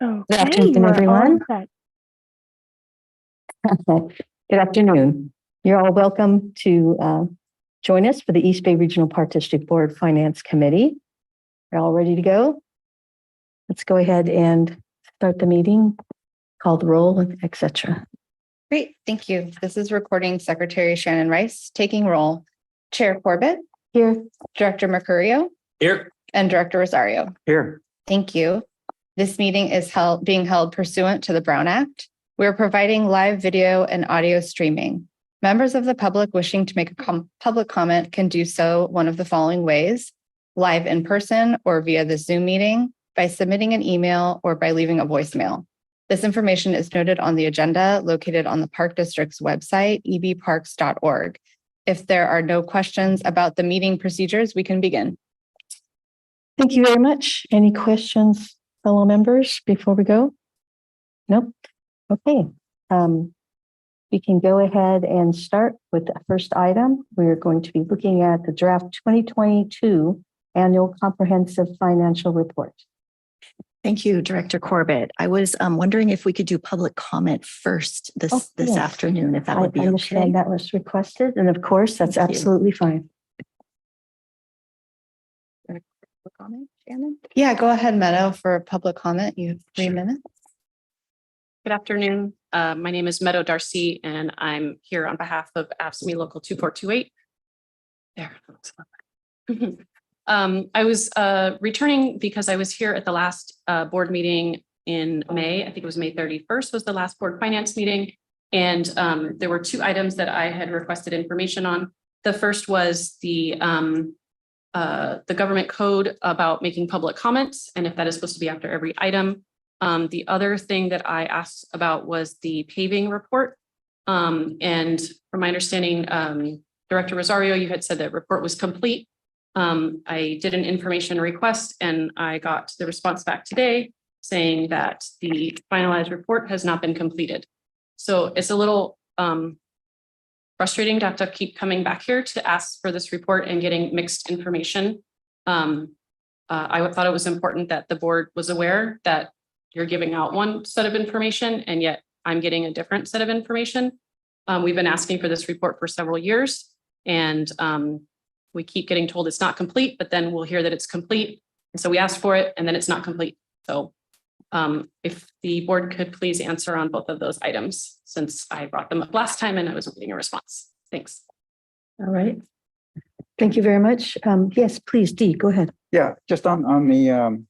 Good Okay, afternoon, we're all everyone. set. Good afternoon. You're all welcome to join us for the East Bay Regional Park District Board Finance Committee. You're all ready to go? Let's go ahead and start the meeting, call the roll, etc. Great, thank you. This is Recording Secretary Shannon Rice, taking roll. Chair Corbett, Here. Director Mercurio, Here. and Director Rosario. Here. Thank you. This meeting is being held pursuant to the Brown Act. We are providing live video and audio streaming. Members of the public wishing to make a public comment can do so one of the following ways: live in person or via the Zoom meeting, by submitting an email, or by leaving a voicemail. This information is noted on the agenda located on the Park District's website, ebparks.org. If there are no questions about the meeting procedures, we can begin. Thank you very much. Any questions, fellow members, before we go? Nope. Okay. We can go ahead and start with the first item. We're going to be looking at the draft 2022 Annual Comprehensive Financial Report. Thank you, Director Corbett. I was wondering if we could do public comment first this Yes. afternoon, if that would be I understand okay. that was requested, and of course, that's Thank you. absolutely fine. Comment, Shannon? Yeah, go ahead, Meadow, for a public comment. You have 3 minutes. Good afternoon. My name is Meadow Darcy, and I'm here on behalf of AFSCME Local 2428. There. I was returning because I was here at the last board meeting in May. I think it was May 31st was the last board finance meeting. And there were 2 items that I had requested information on. The first was the government code about making public comments, and if that is supposed to be after every item. The other thing that I asked about was the paving report. And from my understanding, Director Rosario, you had said that report was complete. I did an information request and I got the response back today saying that the finalized report has not been completed. So it's a little frustrating to have to keep coming back here to ask for this report and getting mixed information. I thought it was important that the board was aware that you're giving out one set of information and yet I'm getting a different set of information. We've been asking for this report for several years and we keep getting told it's not complete, but then we'll hear that it's complete. And so we asked for it and then it's not complete. So if the board could please answer on both of those items, since I brought them up last time and I wasn't getting a response. Thanks. All right. Thank you very much. Yes, please, Dee, go ahead. Yeah, just on the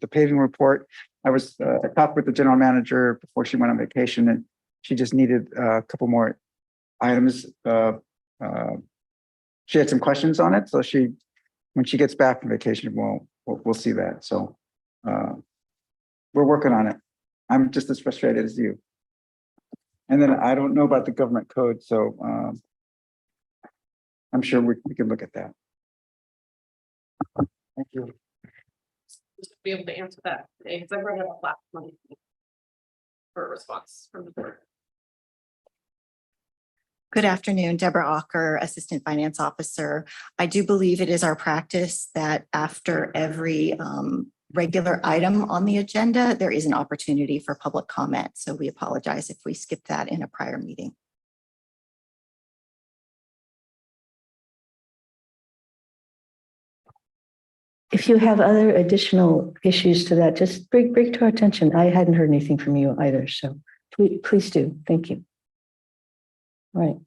paving report, I talked with the general manager before she went on vacation, and she just needed a couple more items. She had some questions on it, so when she gets back from vacation, we'll see that. So we're working on it. I'm just as frustrated as you. And then I don't know about the government code, so I'm sure we can look at that. Thank you. Just to be able to answer that today, because I brought it up last month for a response from the board. Good afternoon, Deborah Ocker, Assistant Finance Officer. I do believe it is our practice that after every regular item on the agenda, there is an opportunity for public comment. So we apologize if we skipped that in a prior meeting. If you have other additional issues to that, just bring to our attention. I hadn't heard anything from you either, so please do. Thank you. All right.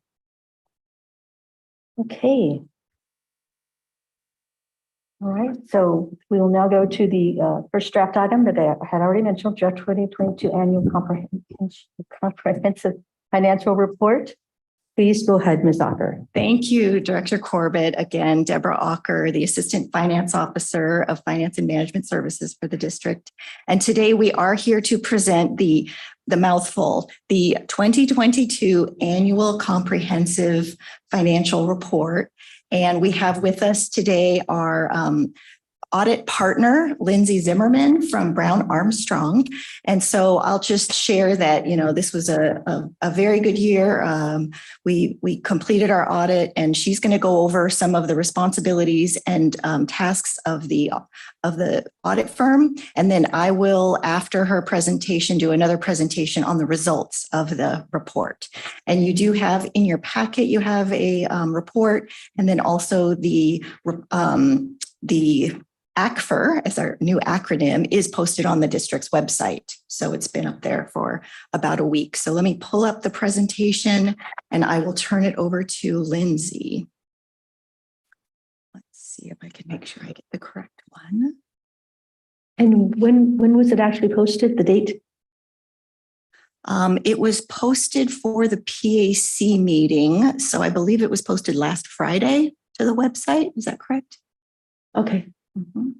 Okay. All right, so we will now go to the first draft item that I had already mentioned, draft 2022 Annual Comprehensive Financial Report. Please go ahead, Ms. Ocker. Thank you, Director Corbett. Again, Deborah Ocker, the Assistant Finance Officer of Finance and Management Services for the district. And today we are here to present the mouthful, the 2022 Annual Comprehensive Financial Report. And we have with us today our audit partner, Lindsay Zimmerman from Brown Armstrong. And so I'll just share that, this was a very good year. We completed our audit, and she's going to go over some of the responsibilities and tasks of the audit firm. And then I will, after her presentation, do another presentation on the results of the report. And you do have in your packet, you have a report, and then also the ACFR, as our new acronym, is posted on the district's website. So it's been up there for about a week. So let me pull up the presentation and I will turn it over to Lindsay. Let's see if I can make sure I get the correct one. And when was it actually posted, the date? It was posted for the PAC meeting. So I believe it was posted last Friday to the website. Is that correct? Okay. Mm-hmm.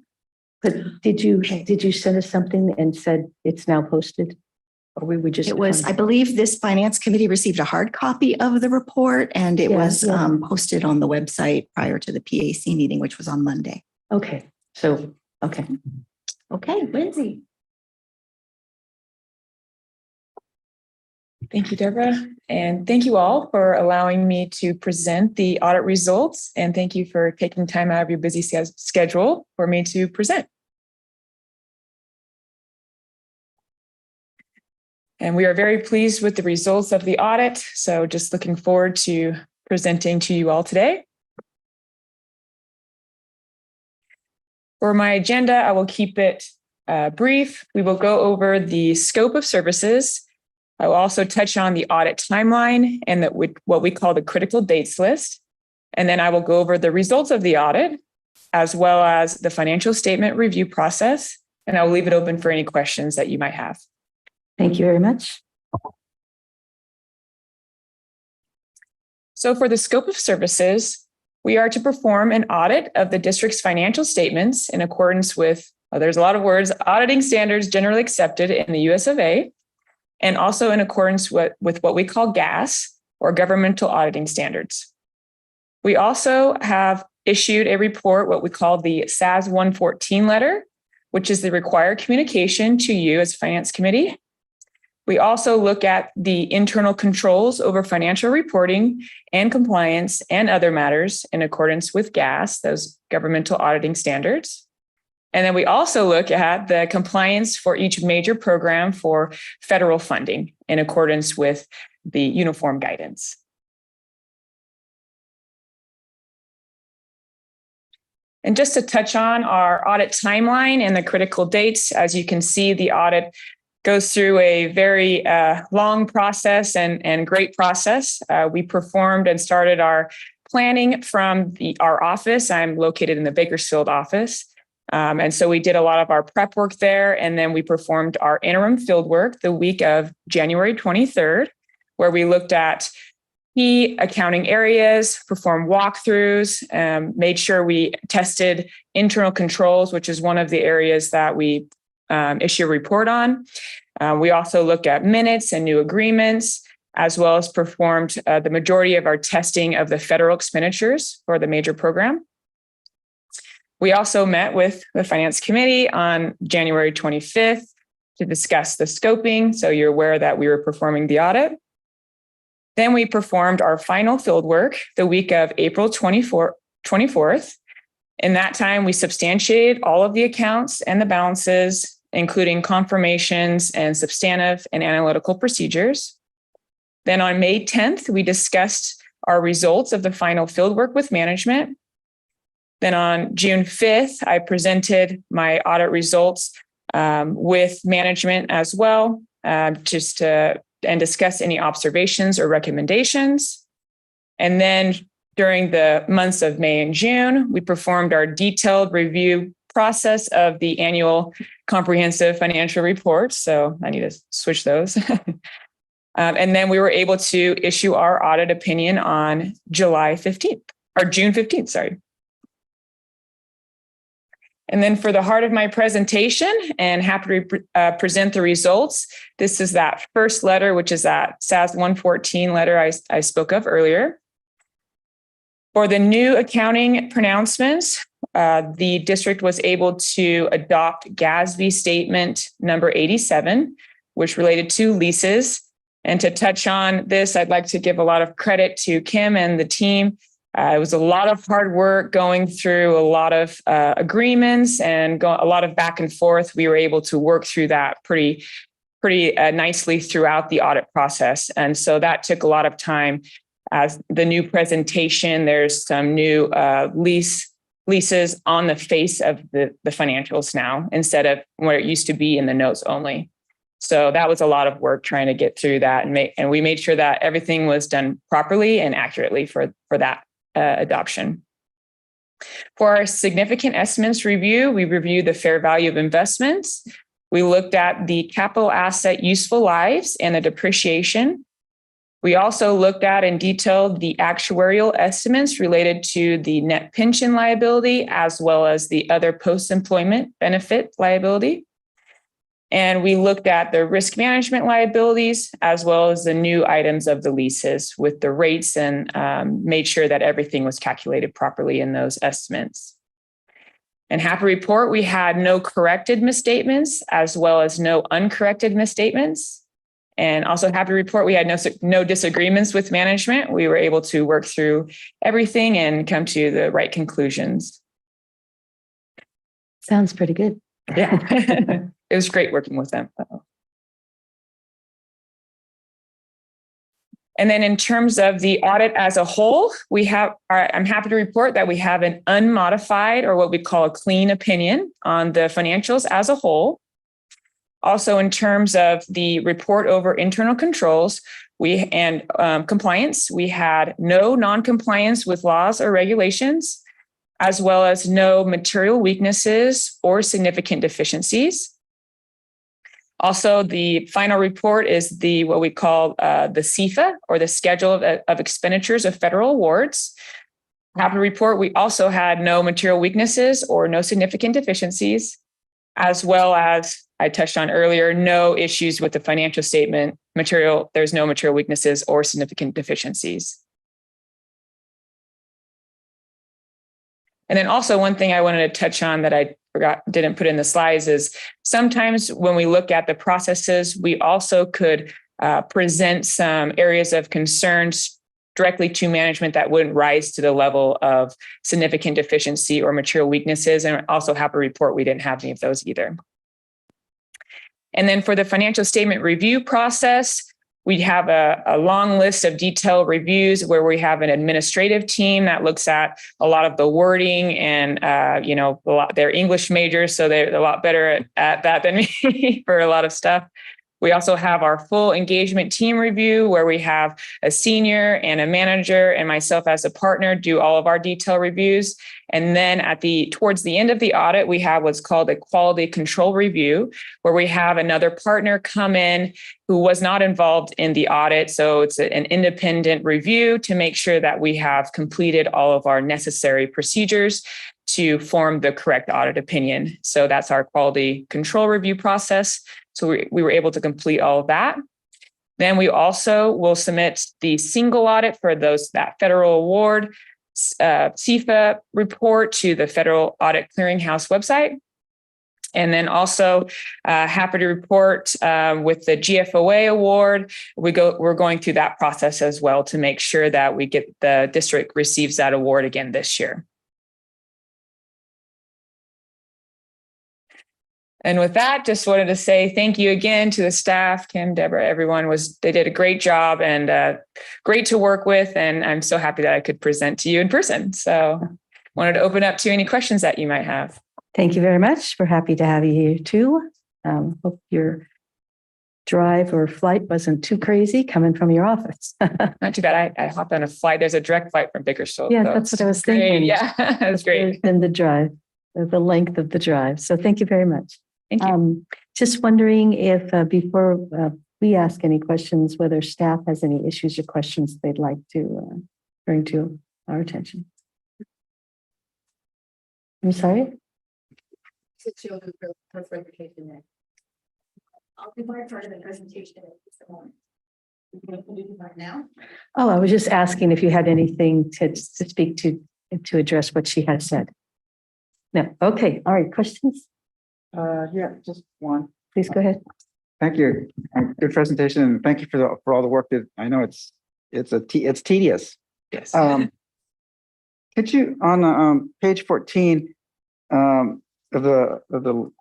But did you send us something and said it's now posted? Or we were just. It was, I believe this finance committee received a hard copy of the report, and it was posted on the website prior to the PAC meeting, which was on Monday. Okay. So, okay. Okay, Lindsay. Thank you, Deborah. And thank you all for allowing me to present the audit results. And thank you for taking time out of your busy schedule for me to present. And we are very pleased with the results of the audit. So just looking forward to presenting to you all today. For my agenda, I will keep it brief. We will go over the scope of services. I will also touch on the audit timeline and what we call the critical dates list. And then I will go over the results of the audit, as well as the financial statement review process. And I will leave it open for any questions that you might have. Thank you very much. So for the scope of services, we are to perform an audit of the district's financial statements in accordance with, there's a lot of words, auditing standards generally accepted in the US of A, and also in accordance with what we call GAS, or governmental auditing standards. We also have issued a report, what we call the SAS 114 letter, which is the required communication to you as Finance Committee. We also look at the internal controls over financial reporting and compliance and other matters in accordance with GAS, those governmental auditing standards. And then we also look at the compliance for each major program for federal funding in accordance with the uniform guidance. And just to touch on our audit timeline and the critical dates, as you can see, the audit goes through a very long process and great process. We performed and started our planning from our office. I'm located in the Bakersfield office. And so we did a lot of our prep work there, and then we performed our interim field work the week of January 23rd, where we looked at key accounting areas, performed walkthroughs, made sure we tested internal controls, which is one of the areas that we issue a report on. We also looked at minutes and new agreements, as well as performed the majority of our testing of the federal expenditures for the major program. We also met with the Finance Committee on January 25th to discuss the scoping, so you're aware that we were performing the audit. Then we performed our final field work the week of April 24th. In that time, we substantiated all of the accounts and the balances, including confirmations and substantive and analytical procedures. Then on May 10th, we discussed our results of the final field work with management. Then on June 5th, I presented my audit results with management as well, and discuss any observations or recommendations. And then during the months of May and June, we performed our detailed review process of the annual comprehensive financial report. So I need to switch those. And then we were able to issue our audit opinion on July 15th, or June 15th, sorry. And then for the heart of my presentation, and happy to present the results, this is that first letter, which is that SAS 114 letter I spoke of earlier. For the new accounting pronouncements, the district was able to adopt GASB statement number 87, which related to leases. And to touch on this, I'd like to give a lot of credit to Kim and the team. It was a lot of hard work going through a lot of agreements and a lot of back and forth. We were able to work through that pretty nicely throughout the audit process. And so that took a lot of time. As the new presentation, there's some new leases on the face of the financials now, instead of where it used to be in the notes only. So that was a lot of work trying to get through that, and we made sure that everything was done properly and accurately for that adoption. For our significant estimates review, we reviewed the fair value of investments. We looked at the capital asset useful lives and the depreciation. We also looked at in detail the actuarial estimates related to the net pension liability, as well as the other post-employment benefit liability. And we looked at the risk management liabilities, as well as the new items of the leases with the rates, and made sure that everything was calculated properly in those estimates. And happy to report, we had no corrected misstatements, as well as no uncorrected misstatements. And also happy to report, we had no disagreements with management. We were able to work through everything and come to the right conclusions. Sounds pretty good. Yeah, it was great working with them. And then in terms of the audit as a whole, I'm happy to report that we have an unmodified, or what we call a clean opinion on the financials as a whole. Also, in terms of the report over internal controls and compliance, we had no non-compliance with laws or regulations, as well as no material weaknesses or significant deficiencies. Also, the final report is what we call the CFA, or the Schedule of Expenditures of Federal Awards. Happy to report, we also had no material weaknesses or no significant deficiencies, as well as I touched on earlier, no issues with the financial statement material. There's no material weaknesses or significant deficiencies. And then also one thing I wanted to touch on that I didn't put in the slides is sometimes when we look at the processes, we also could present some areas of concerns directly to management that wouldn't rise to the level of significant deficiency or material weaknesses. And also happy to report, we didn't have any of those either. And then for the financial statement review process, we have a long list of detailed reviews where we have an administrative team that looks at a lot of the wording and, they're English majors, so they're a lot better at that than me for a lot of stuff. We also have our full engagement team review where we have a senior and a manager and myself as a partner do all of our detailed reviews. And then towards the end of the audit, we have what's called a quality control review, where we have another partner come in who was not involved in the audit. So it's an independent review to make sure that we have completed all of our necessary procedures to form the correct audit opinion. So that's our quality control review process. So we were able to complete all of that. Then we also will submit the single audit for that federal award CFA report to the Federal Audit Clearinghouse website. And then also happy to report with the GFOA award, we're going through that process as well to make sure that the district receives that award again this year. And with that, just wanted to say thank you again to the staff, Kim, Deborah, everyone they did a great job and great to work with. And I'm so happy that I could present to you in person. So wanted to open up to any questions that you might have. Thank you very much. We're happy to have you here too. Hope your drive or flight wasn't too crazy coming from your office. Not too bad. I hopped on a flight. There's a direct flight from Bakersfield. Yeah, that's what I was thinking. Yeah, that's great. And the drive, the length of the drive. So thank you very much. Thank you. Just wondering if before we ask any questions, whether staff has any issues or questions they'd like to bring to our attention. I'm sorry? I'll do my part of the presentation now. Oh, I was just asking if you had anything to speak to address what she had said. No. Okay. All right. Questions? Yeah, just one. Please go ahead. Thank you. Good presentation, and thank you for all the work that I know it's tedious. Yes. Could you on page 14 of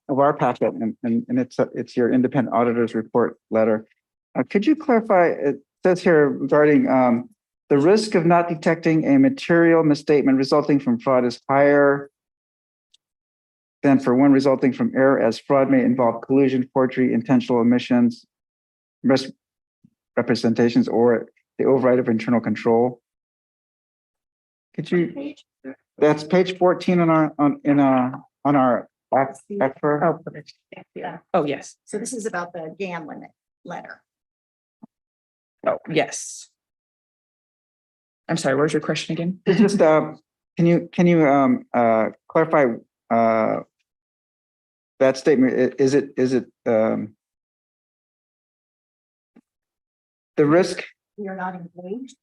our packet, and it's your independent auditor's report letter. Could you clarify? It says here regarding the risk of not detecting a material misstatement resulting from fraud is higher than for one resulting from error, as fraud may involve collusion, forgery, intentional omissions, misrepresentations, or the override of internal control. Could you? That's page 14 on our ACFR. Oh, yes. So this is about the GAN limit letter. Oh, yes. I'm sorry, where's your question again? It's just can you clarify that statement? Is it the risk? We are not engaged.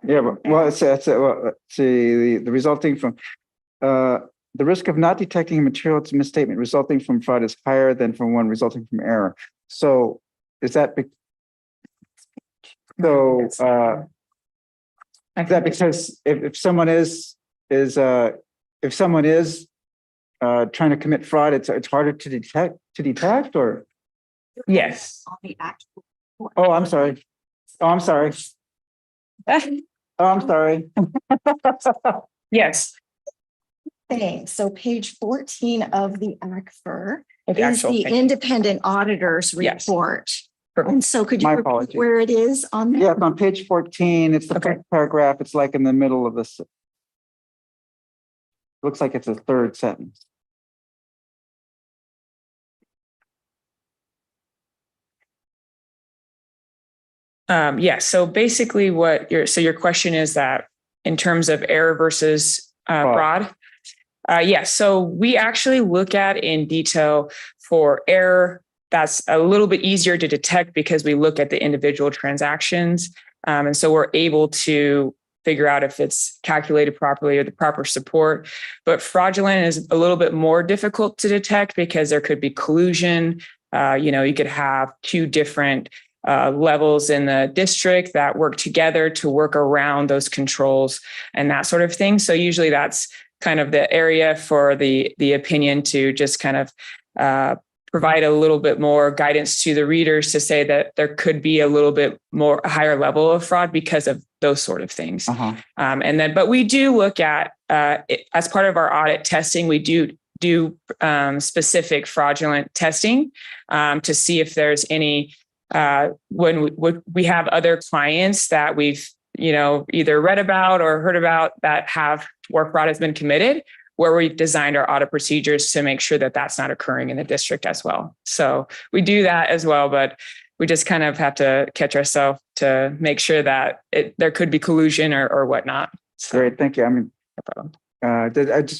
Yeah, well, let's see the resulting from the risk of not detecting a material misstatement resulting from fraud is higher than from one resulting from error. So is that is that because if someone is trying to commit fraud, it's harder to detect or? Yes. On the actual. Oh, I'm sorry. Oh, I'm sorry. Oh, I'm sorry. Yes. Thing. So page 14 of the ACFR Okay, is the thank you. independent auditor's Yes. report. Perfect. And so could you My repeat apologies. where it is on there? Yeah, on page 14, it's the Okay. first paragraph. It's like in the middle of this. Looks like it's a third sentence. Yes. So basically your question is that in terms of error versus fraud. Yes. So we actually look at in detail for error. That's a little bit easier to detect because we look at the individual transactions. And so we're able to figure out if it's calculated properly or the proper support. But fraudulent is a little bit more difficult to detect because there could be collusion. You could have two different levels in the district that work together to work around those controls and that sort of thing. So usually that's kind of the area for the opinion to just kind of provide a little bit more guidance to the readers to say that there could be a little bit more a higher level of fraud because of those sort of things. But we do look at as part of our audit testing, we do specific fraudulent testing to see if there's any when we have other clients that we've either read about or heard about that have where fraud has been committed, where we've designed our audit procedures to make sure that that's not occurring in the district as well. So we do that as well, but we just kind of have to catch ourselves to make sure that there could be collusion or whatnot. So, Great, thank you. I mean, no problem. that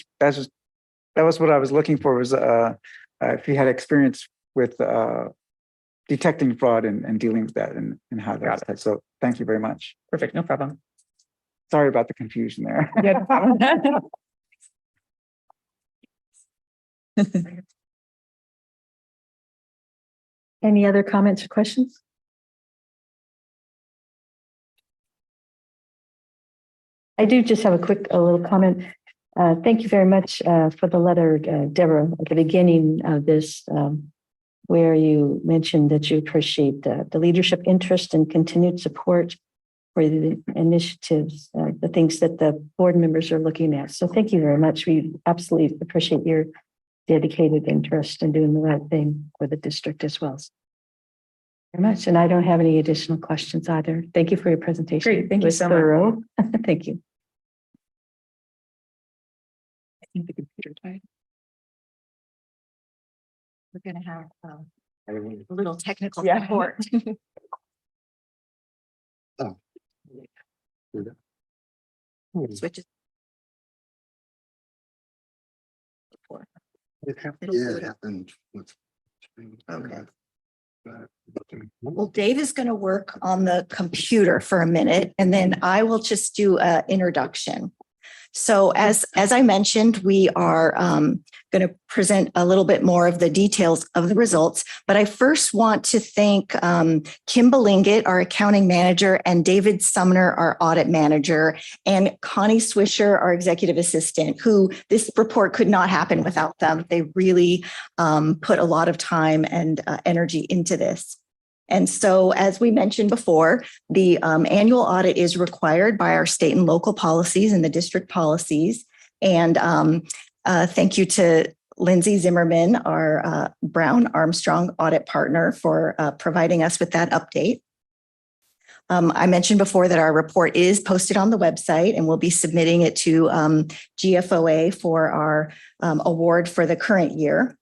was what I was looking for was if you had experience with detecting fraud and dealing with that and how that's. So thank you very much. Perfect, no problem. Sorry about the confusion there. Yeah, no problem. Any other comments or questions? I do just have a little comment. Thank you very much for the letter, Deborah, at the beginning of this, where you mentioned that you appreciate the leadership interest and continued support for the initiatives, the things that the board members are looking at. So thank you very much. We absolutely appreciate your dedicated interest in doing the right thing for the district as well. Very much. And I don't have any additional questions either. Thank you for your presentation. Great. Thank you so much. Thank you. I think the computer died. We're going to have a little technical Yeah. support. Switches. It happened. Okay. Well, Dave is going to work on the computer for a minute, and then I will just do an introduction. So as I mentioned, we are going to present a little bit more of the details of the results, but I first want to thank Kim Belingit, our accounting manager, and David Sumner, our audit manager, and Connie Swisher, our executive assistant, who this report could not happen without them. They really put a lot of time and energy into this. And so, as we mentioned before, the annual audit is required by our state and local policies and the district policies. And thank you to Lindsay Zimmerman, our Brown Armstrong audit partner, for providing us with that update. I mentioned before that our report is posted on the website, and we'll be submitting it to GFOA for our award for the current year.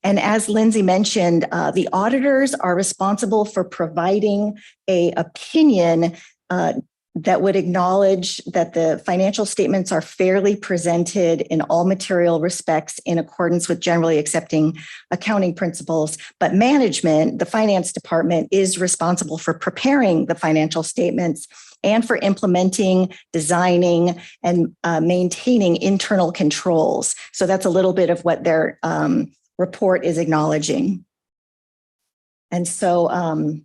And as Lindsay mentioned, the auditors are responsible for providing an opinion that would acknowledge that the financial statements are fairly presented in all material respects in accordance with generally accepting accounting principles. But management, the finance department, is responsible for preparing the financial statements and for implementing, designing, and maintaining internal controls. So that's a little bit of what their report is acknowledging. And so,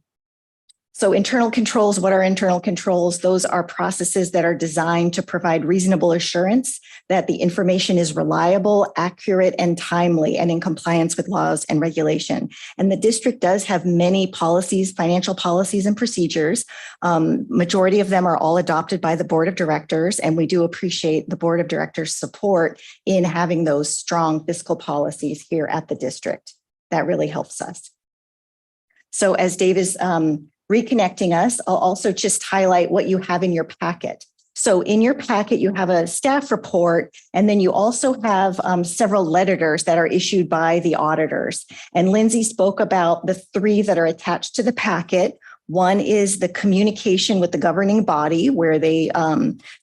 so internal controls, what are internal controls? Those are processes that are designed to provide reasonable assurance that the information is reliable, accurate, and timely, and in compliance with laws and regulation. And the district does have many policies, financial policies and procedures. Majority of them are all adopted by the board of directors, and we do appreciate the board of directors' support in having those strong fiscal policies here at the district. That really helps us. So as Dave is reconnecting us, I'll also just highlight what you have in your packet. So in your packet, you have a staff report, and then you also have several letters that are issued by the auditors. And Lindsay spoke about the three that are attached to the packet. One is the communication with the governing body, where they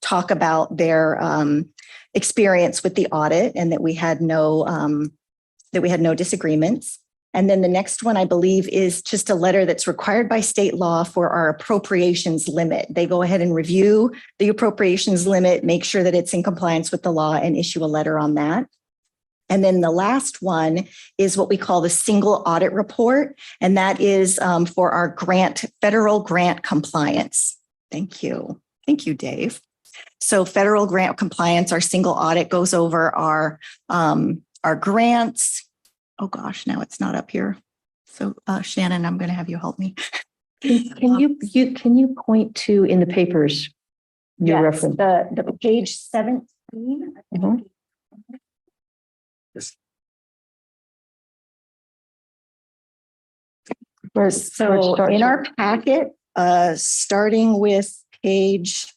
talk about their experience with the audit and that we had no disagreements. And then the next one, I believe, is just a letter that's required by state law for our appropriations limit. They go ahead and review the appropriations limit, make sure that it's in compliance with the law, and issue a letter on that. And then the last one is what we call the single audit report. And that is for our federal grant compliance. Thank you. Thank you, Dave. So federal grant compliance, our single audit goes over our grants. Oh gosh, now it's not up here. So Shannon, I'm going to have you help me. Can you point to in the papers your reference? The page 17. Mhm. Yes. So in our packet, starting with page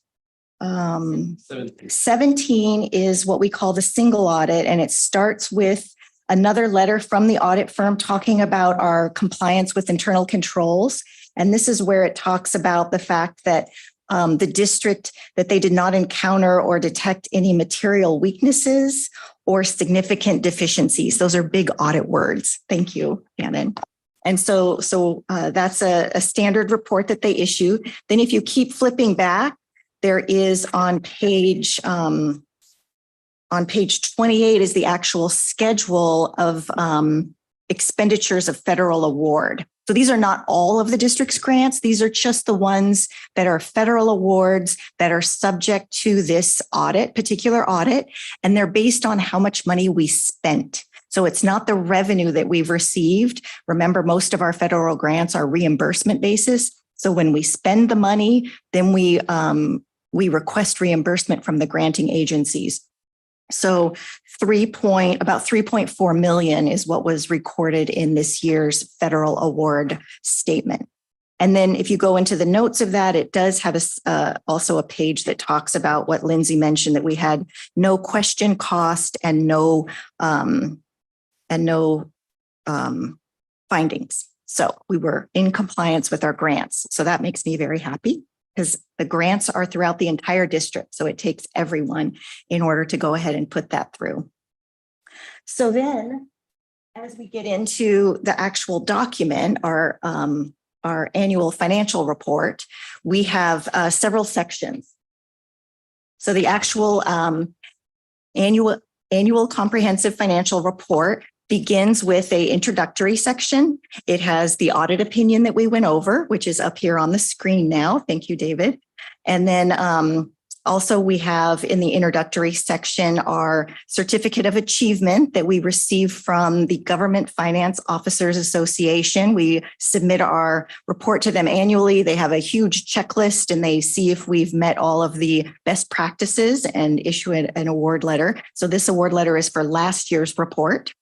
17 is what we call the single audit, and it starts with another letter from the audit firm talking about our compliance with internal controls. And this is where it talks about the fact that the district, that they did not encounter or detect any material weaknesses or significant deficiencies. Those are big audit words. Thank you, Shannon. And so that's a standard report that they issue. Then if you keep flipping back, there is on page 28 is the actual schedule of expenditures of federal award. So these are not all of the district's grants. These are just the ones that are federal awards that are subject to this audit, particular audit, and they're based on how much money we spent. So it's not the revenue that we've received. Remember, most of our federal grants are reimbursement basis. So when we spend the money, then we request reimbursement from the granting agencies. So about 3.4 million is what was recorded in this year's federal award statement. And then if you go into the notes of that, it does have also a page that talks about what Lindsay mentioned, that we had no question cost and no findings. So we were in compliance with our grants. So that makes me very happy, because the grants are throughout the entire district. So it takes everyone in order to go ahead and put that through. So then as we get into the actual document, our annual financial report, we have several sections. So the actual annual comprehensive financial report begins with a introductory section. It has the audit opinion that we went over, which is up here on the screen now. Thank you, David. And then also we have in the introductory section our certificate of achievement that we receive from the Government Finance Officers Association. We submit our report to them annually. They have a huge checklist and they see if we've met all of the best practices and issue an award letter. So this award letter is for last year's report.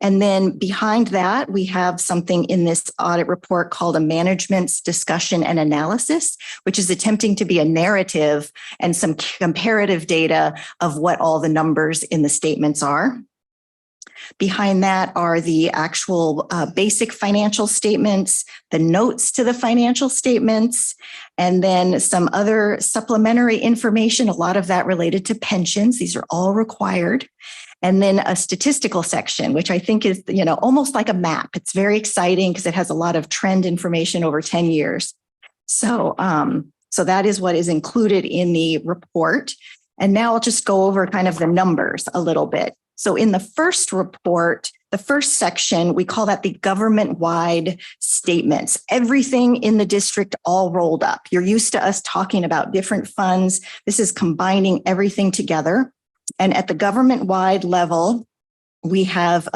And then behind that, we have something in this audit report called a management's discussion and analysis, which is attempting to be a narrative and some comparative data of what all the numbers in the statements are. Behind that are the actual basic financial statements, the notes to the financial statements, and then some other supplementary information, a lot of that related to pensions. These are all required. And then a statistical section, which I think is, almost like a map. It's very exciting because it has a lot of trend information over 10 years. So that is what is included in the report. And now I'll just go over kind of the numbers a little bit. So in the first report, the first section, we call that the government-wide statements. Everything in the district all rolled up. You're used to us talking about different funds. This is combining everything together. And at the government-wide level, we have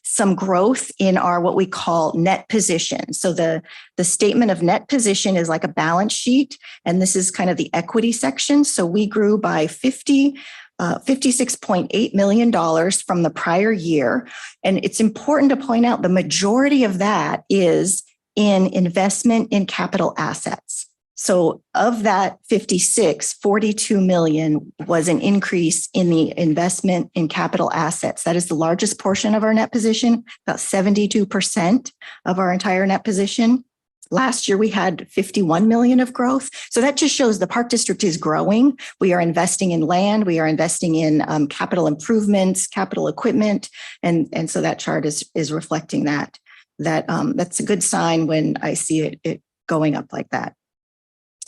some growth in our what we call net position. So the statement of net position is like a balance sheet, and this is kind of the equity section. So we grew by $56.8 million from the prior year. And it's important to point out the majority of that is in investment in capital assets. So of that 42 million was an increase in the investment in capital assets. That is the largest portion of our net position, about 72% of our entire net position. Last year, we had 51 million of growth. So that just shows the Park District is growing. We are investing in land. We are investing in capital improvements, capital equipment. And so that chart is reflecting that. That's a good sign when I see it going up like that.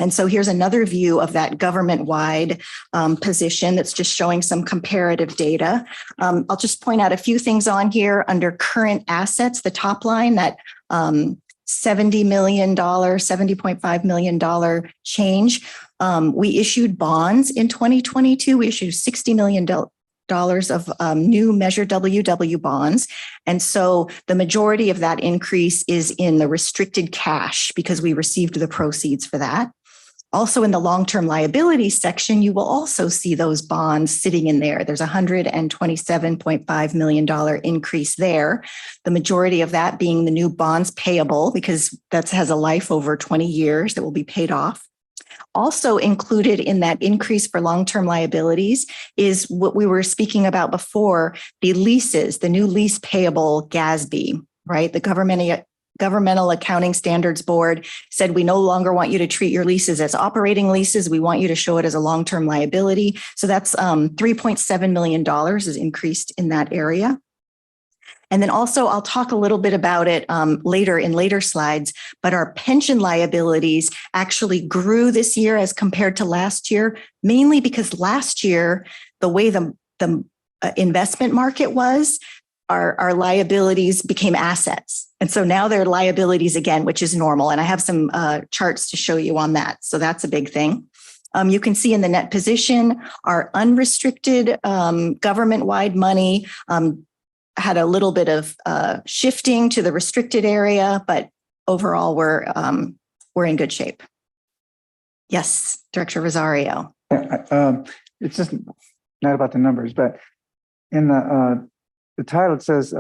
And so here's another view of that government-wide position that's just showing some comparative data. I'll just point out a few things on here under current assets, the top line, that $70.5 million change. We issued bonds in 2022. We issued $60 million of new Measure WW bonds. And so the majority of that increase is in the restricted cash because we received the proceeds for that. Also in the long-term liabilities section, you will also see those bonds sitting in there. There's a $127.5 million increase there. The majority of that being the new bonds payable because that has a life over 20 years that will be paid off. Also included in that increase for long-term liabilities is what we were speaking about before, the leases, the new lease payable GASB, right? The Governmental Accounting Standards Board said, we no longer want you to treat your leases as operating leases. We want you to show it as a long-term liability. So that's $3.7 million is increased in that area. And then also I'll talk a little bit about it later in later slides, but our pension liabilities actually grew this year as compared to last year, mainly because last year, the way the investment market was, our liabilities became assets. And so now they're liabilities again, which is normal. And I have some charts to show you on that. So that's a big thing. You can see in the net position, our unrestricted government-wide money had a little bit of shifting to the restricted area, but overall we're in good shape. Yes, Director Rosario. It's just not about the numbers, but in the title, it says,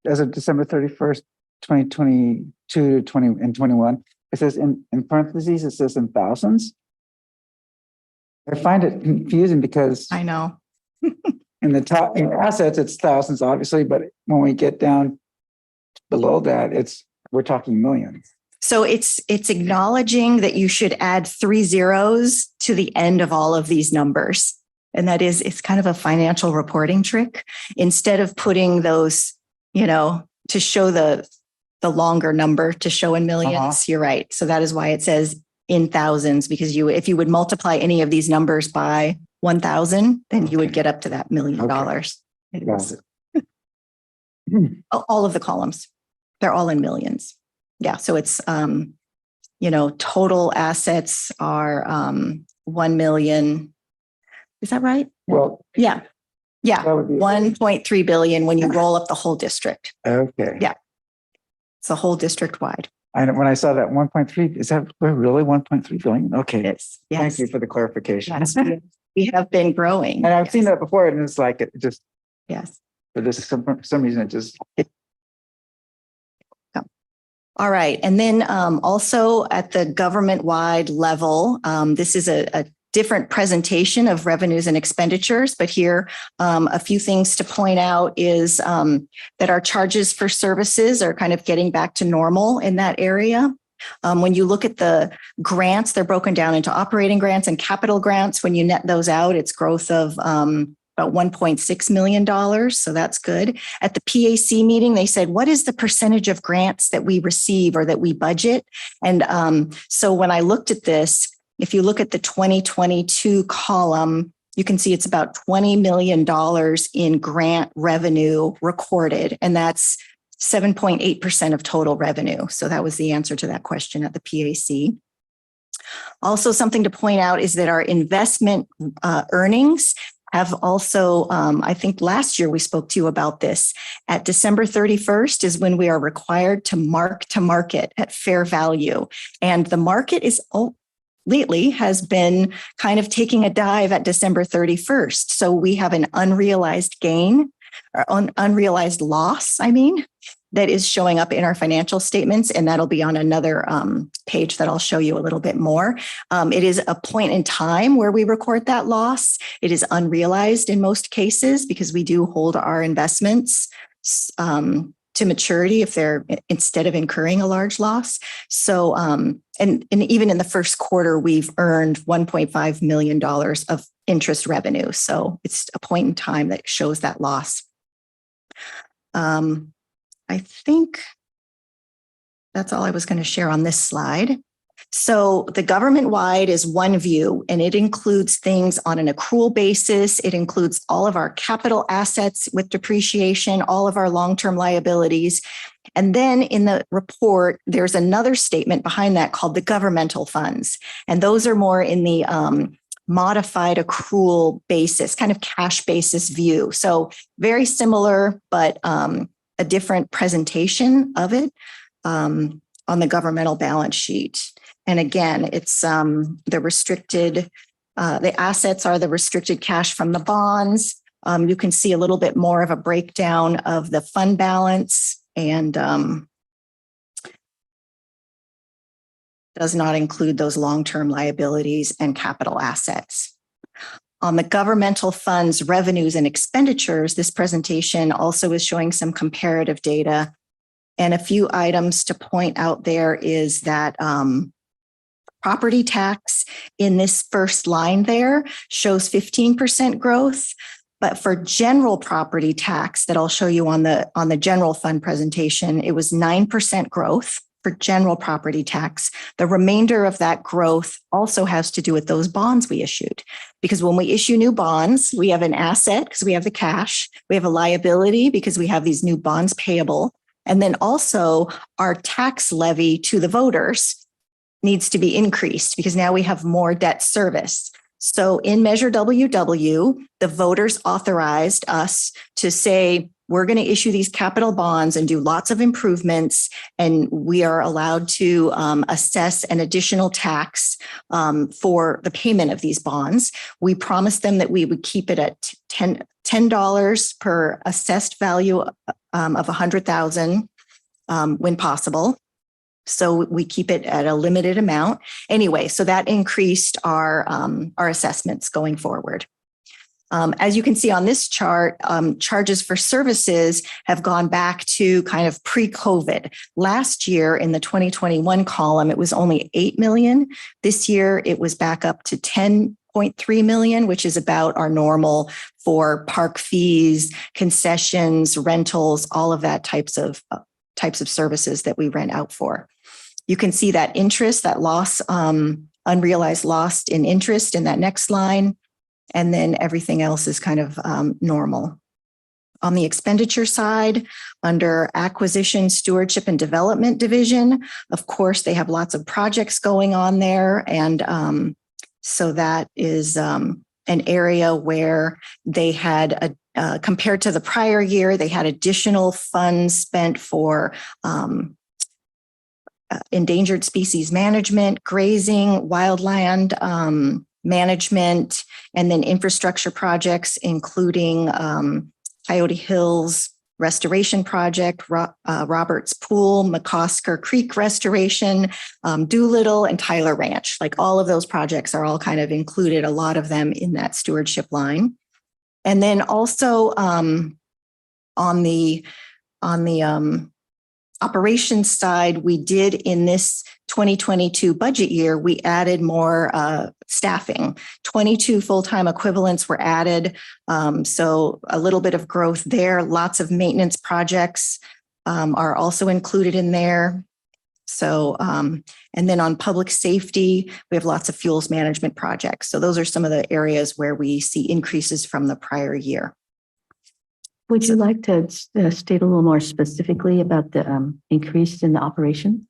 as of December 31st, 2022 to 21, it says in parentheses, it says in thousands. I find it confusing because I know. in the top in assets, it's thousands, obviously, but when we get down below that, we're talking millions. So it's acknowledging that you should add 3 zeros to the end of all of these numbers. And that is, it's kind of a financial reporting trick. Instead of putting those, to show the longer number to show in millions, You're right. So that is why it says in thousands, because if you would multiply any of these numbers by 1,000, then you would Okay. get up to that $1 million. It Got is- it. all of the columns, they're all in millions. Yeah. So it's, total assets are 1 million. Is that right? Well, Yeah. Yeah. that would be. 1.3 billion when you roll up the whole district. Okay. Yeah. It's a whole district wide. And when I saw that 1.3, is that really 1.3 billion? Okay. Yes. Thank you for the clarification. Yes. We have been growing. And I've seen that before, and it's like, it just, Yes. for this, some reason, it just. All right. And then also at the government-wide level, this is a different presentation of revenues and expenditures, but here a few things to point out is that our charges for services are kind of getting back to normal in that area. When you look at the grants, they're broken down into operating grants and capital grants. When you net those out, it's growth of about $1.6 million. So that's good. At the PAC meeting, they said, what is the percentage of grants that we receive or that we budget? And so when I looked at this, if you look at the 2022 column, you can see it's about $20 million in grant revenue recorded, and that's 7.8% of total revenue. So that was the answer to that question at the PAC. Also, something to point out is that our investment earnings have also, I think last year we spoke to you about this. At December 31st is when we are required to mark to market at fair value. And the market is lately has been kind of taking a dive at December 31st. So we have an unrealized gain, or unrealized loss, that is showing up in our financial statements. And that'll be on another page that I'll show you a little bit more. It is a point in time where we record that loss. It is unrealized in most cases because we do hold our investments to maturity if they're instead of incurring a large loss. So, and even in the first quarter, we've earned $1.5 million of interest revenue. So it's a point in time that shows that loss. I think that's all I was going to share on this slide. So the government-wide is one view, and it includes things on an accrual basis. It includes all of our capital assets with depreciation, all of our long-term liabilities. And then in the report, there's another statement behind that called the governmental funds. And those are more in the modified accrual basis, kind of cash basis view. So very similar, but a different presentation of it on the governmental balance sheet. And again, it's the restricted, the assets are the restricted cash from the bonds. You can see a little bit more of a breakdown of the fund balance and does not include those long-term liabilities and capital assets. On the governmental funds, revenues and expenditures, this presentation also is showing some comparative data. And a few items to point out there is that property tax in this first line there shows 15% growth. But for general property tax that I'll show you on the general fund presentation, it was 9% growth for general property tax. The remainder of that growth also has to do with those bonds we issued. Because when we issue new bonds, we have an asset because we have the cash. We have a liability because we have these new bonds payable. And then also our tax levy to the voters needs to be increased because now we have more debt service. So in Measure WW, the voters authorized us to say, we're going to issue these capital bonds and do lots of improvements, and we are allowed to assess an additional tax for the payment of these bonds. We promised them that we would keep it at $10 per assessed value of $100,000 when possible. So we keep it at a limited amount. Anyway, so that increased our assessments going forward. As you can see on this chart, charges for services have gone back to kind of pre-COVID. Last year in the 2021 column, it was only 8 million. This year, it was back up to 10.3 million, which is about our normal for park fees, concessions, rentals, all of that types of services that we rent out for. You can see that interest, that loss, unrealized loss in interest in that next line. And then everything else is kind of normal. On the expenditure side, under acquisition, stewardship, and development division, of course, they have lots of projects going on there. And so that is an area where they had, compared to the prior year, they had additional funds spent for endangered species management, grazing, wildland management, and then infrastructure projects, including Coyote Hills Restoration Project, Roberts Pool, McCosker Creek Restoration, Doolittle, and Tyler Ranch. Like all of those projects are all kind of included, a lot of them in that stewardship line. And then also on the operations side, we did in this 2022 budget year, we added more staffing. 22 full-time equivalents were added. So a little bit of growth there. Lots of maintenance projects are also included in there. So, and then on public safety, we have lots of fuels management projects. So those are some of the areas where we see increases from the prior year. Would you like to state a little more specifically about the increase in the operation?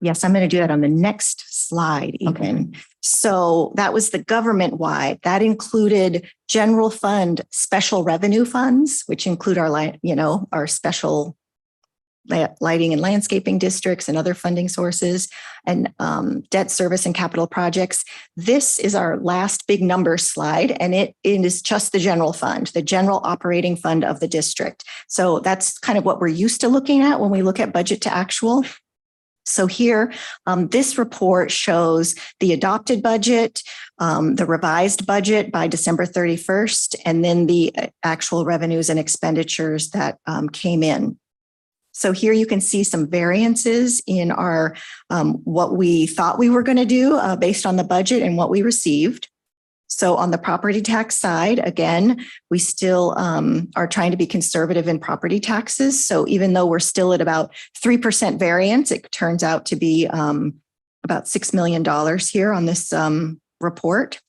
Yes, I'm going to do that on the next slide even. Okay. So that was the government-wide. That included general fund special revenue funds, which include our special lighting and landscaping districts and other funding sources, and debt service and capital projects. This is our last big number slide, and it is just the general fund, the general operating fund of the district. So that's kind of what we're used to looking at when we look at budget to actual. So here, this report shows the adopted budget, the revised budget by December 31st, and then the actual revenues and expenditures that came in. So here you can see some variances in our what we thought we were going to do based on the budget and what we received. So on the property tax side, again, we still are trying to be conservative in property taxes. So even though we're still at about 3% variance, it turns out to be about $6 million here on this report.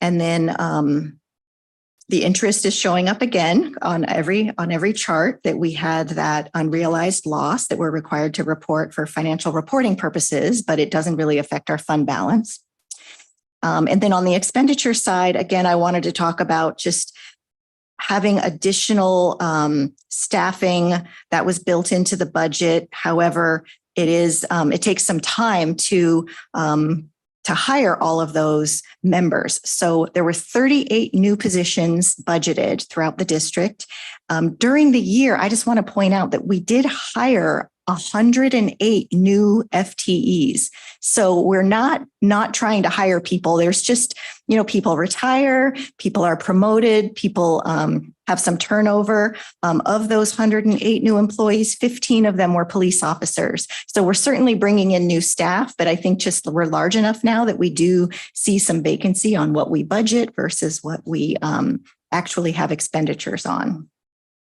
And then the interest is showing up again on every chart that we had that unrealized loss that we're required to report for financial reporting purposes, but it doesn't really affect our fund balance. And then on the expenditure side, again, I wanted to talk about just having additional staffing that was built into the budget. However, it takes some time to hire all of those members. So there were 38 new positions budgeted throughout the district. During the year, I just want to point out that we did hire 108 new FTEs. So we're not trying to hire people. There's just, people retire, people are promoted, people have some turnover. Of those 108 new employees, 15 of them were police officers. So we're certainly bringing in new staff, but I think just we're large enough now that we do see some vacancy on what we budget versus what we actually have expenditures on.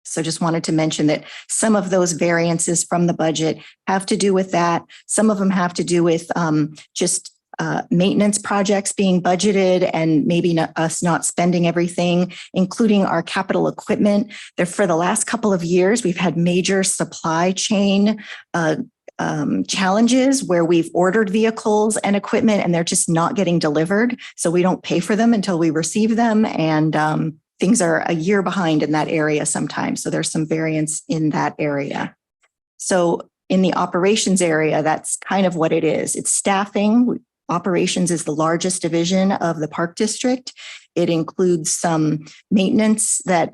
So just wanted to mention that some of those variances from the budget have to do with that. Some of them have to do with just maintenance projects being budgeted and maybe us not spending everything, including our capital equipment. For the last couple of years, we've had major supply chain challenges where we've ordered vehicles and equipment and they're just not getting delivered. So we don't pay for them until we receive them. And things are a year behind in that area sometimes. So there's some variance in that area. So in the operations area, that's kind of what it is. It's staffing. Operations is the largest division of the park district. It includes some maintenance that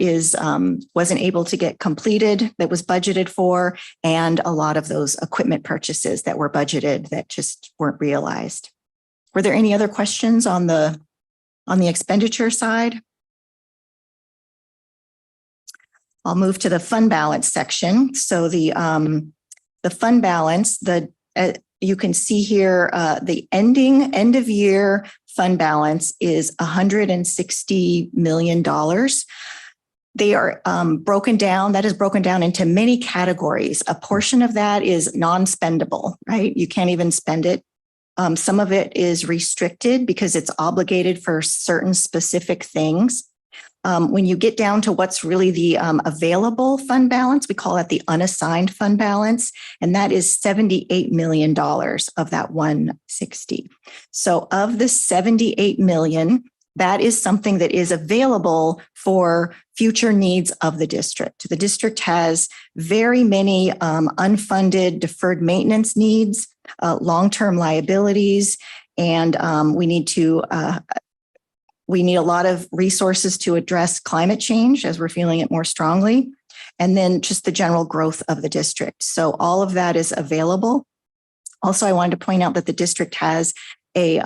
wasn't able to get completed that was budgeted for, and a lot of those equipment purchases that were budgeted that just weren't realized. Were there any other questions on the expenditure side? I'll move to the fund balance section. So the fund balance, you can see here the end of year fund balance is $160 million. They are broken down. That is broken down into many categories. A portion of that is non-spendable, right? You can't even spend it. Some of it is restricted because it's obligated for certain specific things. When you get down to what's really the available fund balance, we call that the unassigned fund balance, and that is $78 million of that 160. So of the 78 million, that is something that is available for future needs of the district. The district has very many unfunded deferred maintenance needs, long-term liabilities, and we need a lot of resources to address climate change as we're feeling it more strongly, and then just the general growth of the district. So all of that is available. Also, I wanted to point out that the district has a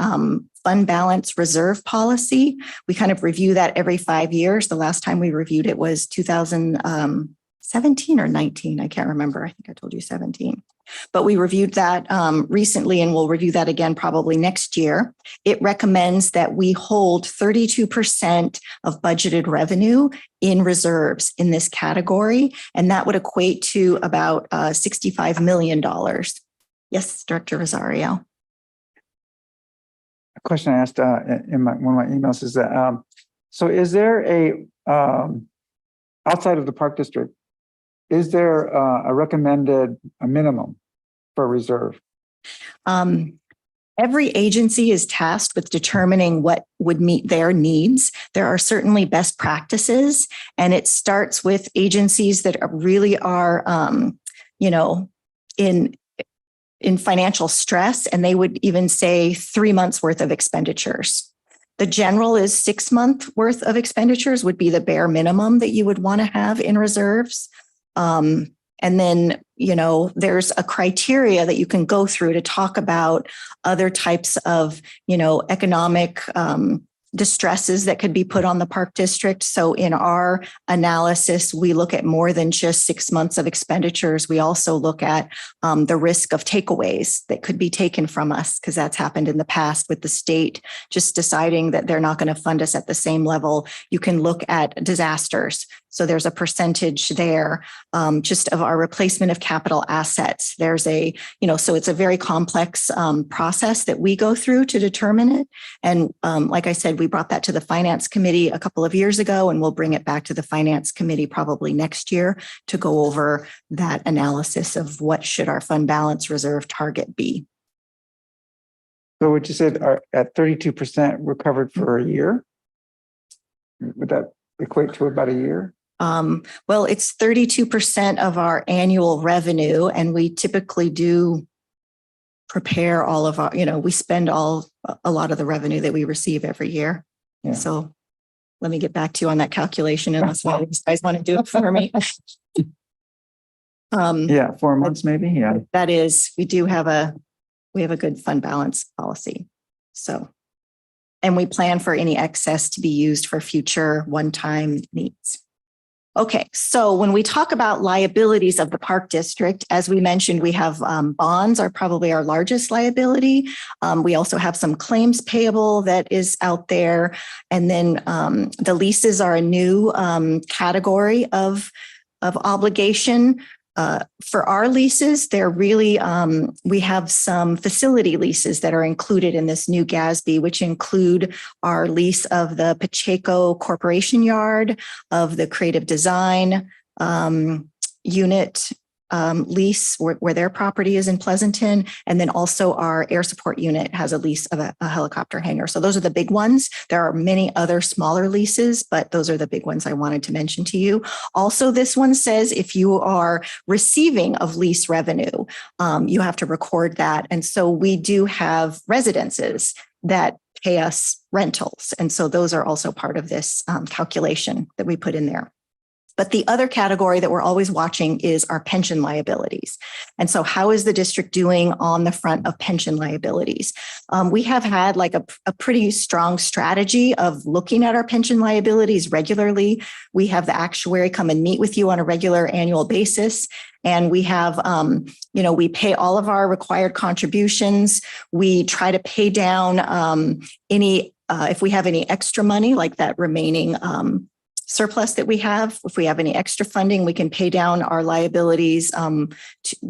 fund balance reserve policy. We kind of review that every 5 years. The last time we reviewed it was 2017 or 19. I can't remember. I think I told you 17. But we reviewed that recently, and we'll review that again probably next year. It recommends that we hold 32% of budgeted revenue in reserves in this category, and that would equate to about $65 million. Yes, Director Rosario. A question I asked in one of my emails is that, so is there outside of the Park District, is there a recommended minimum for reserve? Every agency is tasked with determining what would meet their needs. There are certainly best practices, and it starts with agencies that really are, in financial stress, and they would even say 3 months worth of expenditures. The general is 6 month worth of expenditures would be the bare minimum that you would want to have in reserves. And then, there's a criteria that you can go through to talk about other types of, economic distresses that could be put on the Park District. So in our analysis, we look at more than just 6 months of expenditures. We also look at the risk of takeaways that could be taken from us, because that's happened in the past with the state just deciding that they're not going to fund us at the same level. You can look at disasters. So there's a percentage there just of our replacement of capital assets. There's so it's a very complex process that we go through to determine it. And like I said, we brought that to the Finance Committee a couple of years ago, and we'll bring it back to the Finance Committee probably next year to go over that analysis of what should our fund balance reserve target be. So what you said at 32%, we're covered for a year? Would that equate to about a year? Well, it's 32% of our annual revenue, and we typically do prepare all of our, we spend a lot of the revenue that we receive every year. Yeah. So let me get back to you on that calculation unless one of you guys want to do it for me. 4 months maybe. Yeah. That is, we have a good fund balance policy. So, and we plan for any excess to be used for future one-time needs. Okay, so when we talk about liabilities of the Park District, as we mentioned, we have bonds are probably our largest liability. We also have some claims payable that is out there. And then the leases are a new category of obligation. For our leases, they're really, we have some facility leases that are included in this new GASB, which include our lease of the Pacheco Corporation Yard, of the Creative Design unit lease where their property is in Pleasanton. And then also our air support unit has a lease of a helicopter hangar. So those are the big ones. There are many other smaller leases, but those are the big ones I wanted to mention to you. Also, this one says if you are receiving of lease revenue, you have to record that. And so we do have residences that pay us rentals. And so those are also part of this calculation that we put in there. But the other category that we're always watching is our pension liabilities. And so how is the district doing on the front of pension liabilities? We have had like a pretty strong strategy of looking at our pension liabilities regularly. We have the actuary come and meet with you on a regular annual basis. And we have, we pay all of our required contributions. We try to pay down any, if we have any extra money, like that remaining surplus that we have. If we have any extra funding, we can pay down our liabilities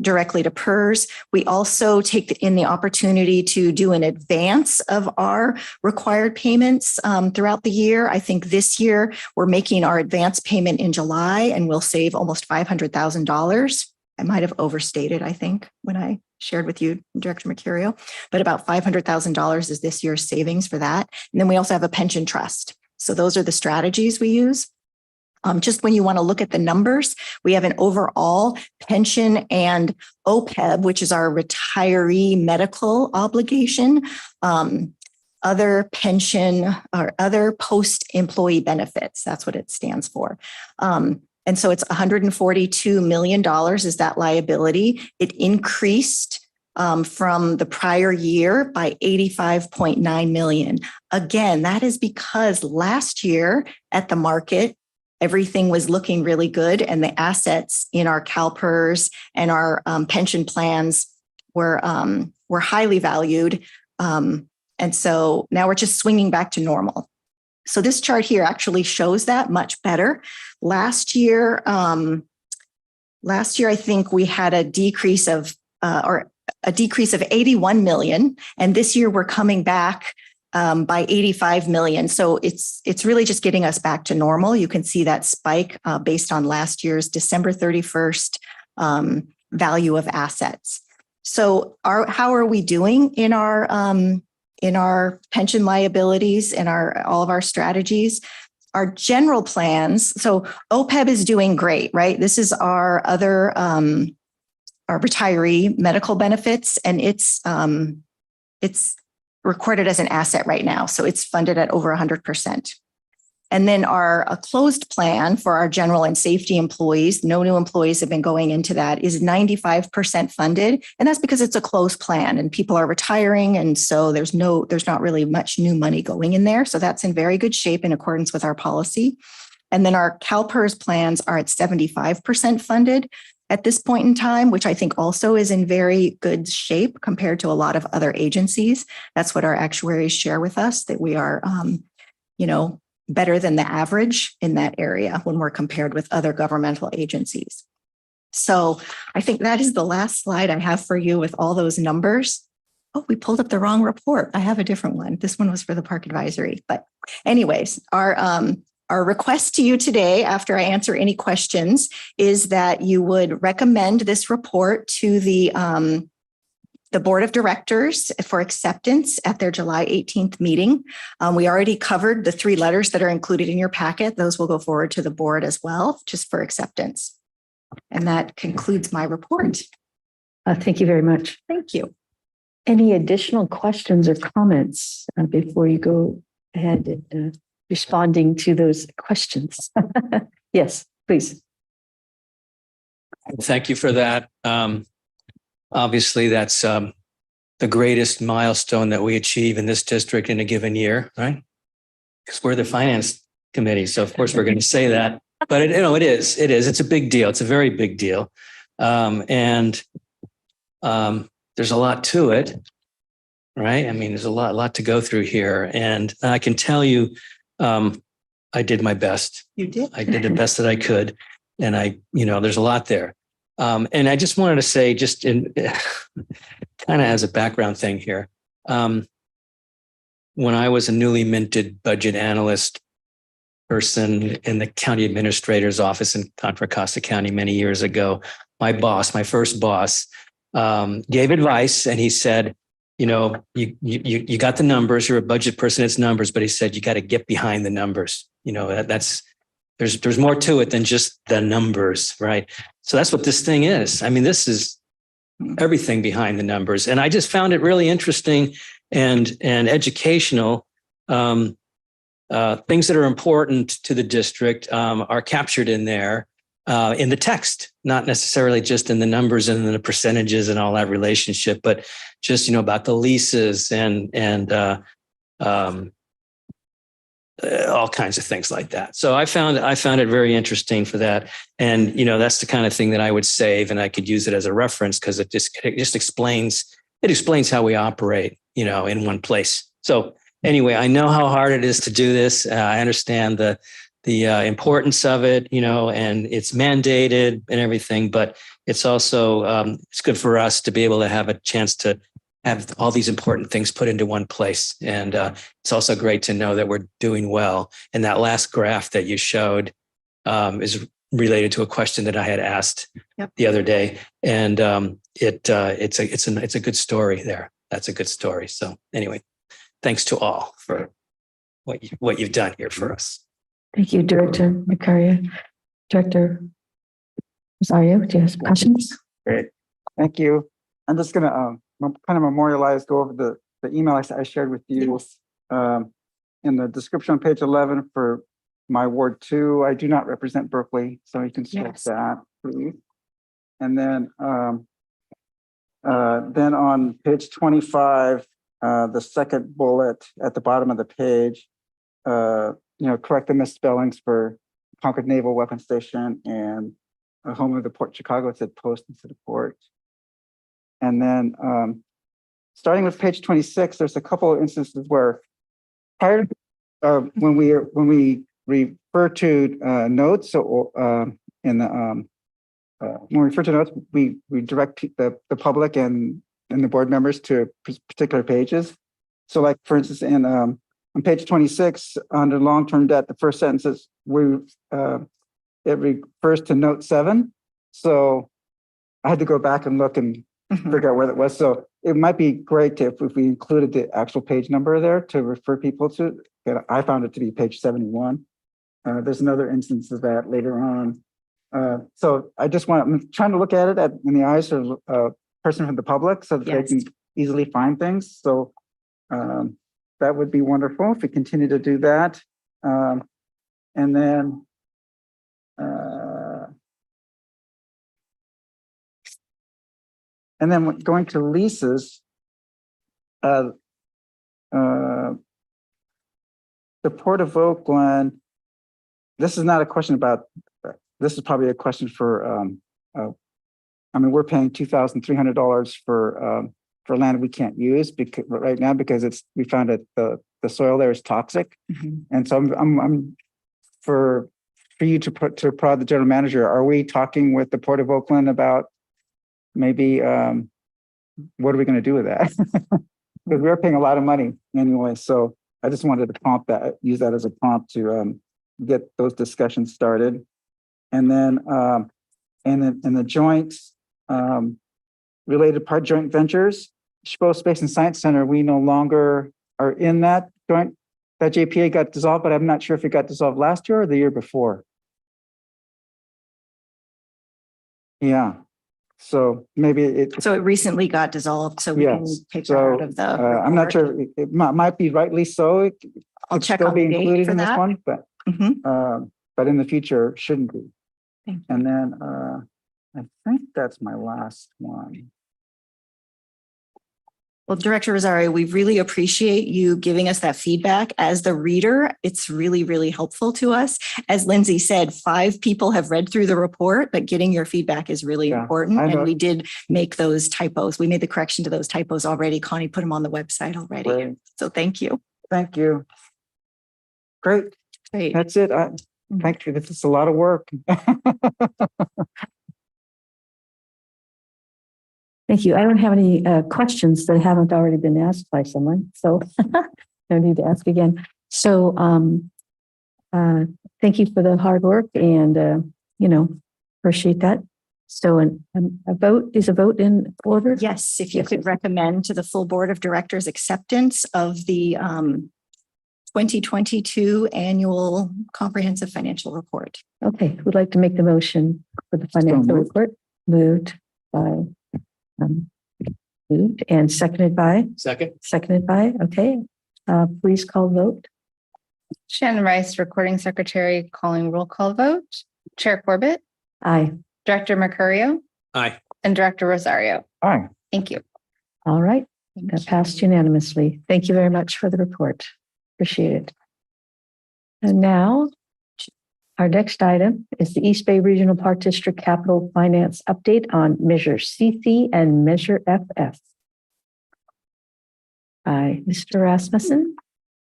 directly to PERS. We also take in the opportunity to do an advance of our required payments throughout the year. I think this year we're making our advance payment in July and we'll save almost $500,000. I might have overstated, I think, when I shared with you, Director Mercurio, but about $500,000 is this year's savings for that. And then we also have a pension trust. So those are the strategies we use. Just when you want to look at the numbers, we have an overall pension and OPEB, which is our retiree medical obligation, other pension or other post-employee benefits. That's what it stands for. And so it's $142 million is that liability. It increased from the prior year by $85.9 million. Again, that is because last year at the market, everything was looking really good and the assets in our CalPERS and our pension plans were highly valued. And so now we're just swinging back to normal. So this chart here actually shows that much better. Last year, I think we had a decrease of $81 million, and this year we're coming back by $85 million. So it's really just getting us back to normal. You can see that spike based on last year's December 31st value of assets. So how are we doing in our pension liabilities and all of our strategies? Our general plans. So OPEB is doing great, right? This is our other our retiree medical benefits, and it's recorded as an asset right now. So it's funded at over 100%. And then our closed plan for our general and safety employees, no new employees have been going into that, is 95% funded. And that's because it's a closed plan and people are retiring. And so there's not really much new money going in there. So that's in very good shape in accordance with our policy. And then our CalPERS plans are at 75% funded at this point in time, which I think also is in very good shape compared to a lot of other agencies. That's what our actuaries share with us, that we are, better than the average in that area when we're compared with other governmental agencies. So I think that is the last slide I have for you with all those numbers. Oh, we pulled up the wrong report. I have a different one. This one was for the Park Advisory. But anyways, our request to you today, after I answer any questions, is that you would recommend this report to the Board of Directors for acceptance at their July 18th meeting. We already covered the 3 letters that are included in your packet. Those will go forward to the board as well, just for acceptance. And that concludes my report. Thank you very much. Thank you. Any additional questions or comments before you go ahead and responding to those questions? Yes, please. Thank you for that. Obviously, that's the greatest milestone that we achieve in this district in a given year, right? Because we're the finance committee, so of course we're going to say that. But it is. It's a big deal. It's a very big deal, and there's a lot to it, right? I mean, there's a lot to go through here, and I can tell you, I did my best. You did. I did the best that I could, and there's a lot there. And I just wanted to say, just in kind of as a background thing here, when I was a newly minted budget analyst person in the county administrator's office in Contra Costa County many years ago, my first boss, gave advice, and he said, you got the numbers. You're a budget person. It's numbers, but he said you got to get behind the numbers. There's more to it than just the numbers, right? So that's what this thing is. I mean, this is everything behind the numbers. And I just found it really interesting and educational. Things that are important to the district are captured in there in the text, not necessarily just in the numbers and the percentages and all that relationship, but just, about the leases and all kinds of things like that. So I found it very interesting for that. And, that's the kind of thing that I would save, and I could use it as a reference because it just explains how we operate, in one place. So anyway, I know how hard it is to do this. I understand the importance of it, and it's mandated and everything, but it's also, it's good for us to be able to have a chance to have all these important things put into one place. And it's also great to know that we're doing well. And that last graph that you showed is related to a question that I had asked the other day. And it's a good story there. That's a good story. So anyway, thanks to all for what you've done here for us. Thank you, Director Macario. Director Rosario, do you have some questions? Great. Thank you. I'm just going to kind of memorialize, go over the email I shared with you. In the description on page 11 for my Ward 2, I do not represent Berkeley, so you can strike that, please. And then on page 25, the second bullet at the bottom of the page, correct the misspellings for Concord Naval Weapons Station and home of the Port Chicago. It said post instead of port. And then starting with page 26, there's a couple of instances where prior to, when we refer to notes or in the when we refer to notes, we direct the public and the board members to particular pages. So, like for instance, on page 26 under long-term debt, the first sentence is it refers to note 7. So I had to go back and look and figure out where that was. So it might be great if we included the actual page number there to refer people to. I found it to be page 71. There's another instance of that later on. So I'm trying to look at it in the eyes of a person from the public so that they can easily find things. So that would be wonderful if we continue to do that. And then going to leases, the Port of Oakland, this is not a question about, this is probably a question for, we're paying $2,300 for land we can't use right now because we found that the soil there is toxic. And so I'm for you to prod the general manager, are we talking with the Port of Oakland about maybe what are we going to do with that? Because we're paying a lot of money anyway. So I just wanted to use that as a prompt to get those discussions started. And then in the joints, related part joint ventures, Spo Space and Science Center, we no longer are in that joint. That JPA got dissolved, but I'm not sure if it got dissolved last year or the year before. Yeah. So maybe it recently got dissolved, so we can take that out of the I'm not sure. It might be rightly so. I'll check on the date for that. One, but in the future shouldn't be. And then I think that's my last one. Well, Director Rosario, we really appreciate you giving us that feedback. As the reader, it's really, really helpful to us. As Lindsay said, 5 people have read through the report, but getting your feedback is really important. And we did make those typos. We made the correction to those typos already. Connie put them on the website already. Great. So thank you. Thank you. Great. That's it. Thank you. This is a lot of work. Thank you. I don't have any questions that haven't already been asked by someone, so no need to ask again. So thank you for the hard work and, appreciate that. So a vote in order? Yes, if you could recommend to the full board of directors acceptance of the 2022 annual comprehensive financial report. Okay, who'd like to make the motion for the financial report? Moved and seconded by? Seconded by, okay. Please call vote. Shannon Rice, recording secretary, calling roll call vote. Chair Corbett, Aye. Director Mercurio, Aye. and Director Rosario. Aye. Thank you. All right, that passed unanimously. Thank you very much for the report. Appreciate it. And now, our next item is the East Bay Regional Park District Capital Finance Update on Measure CC and Measure FF. By Mr. Rasmussen.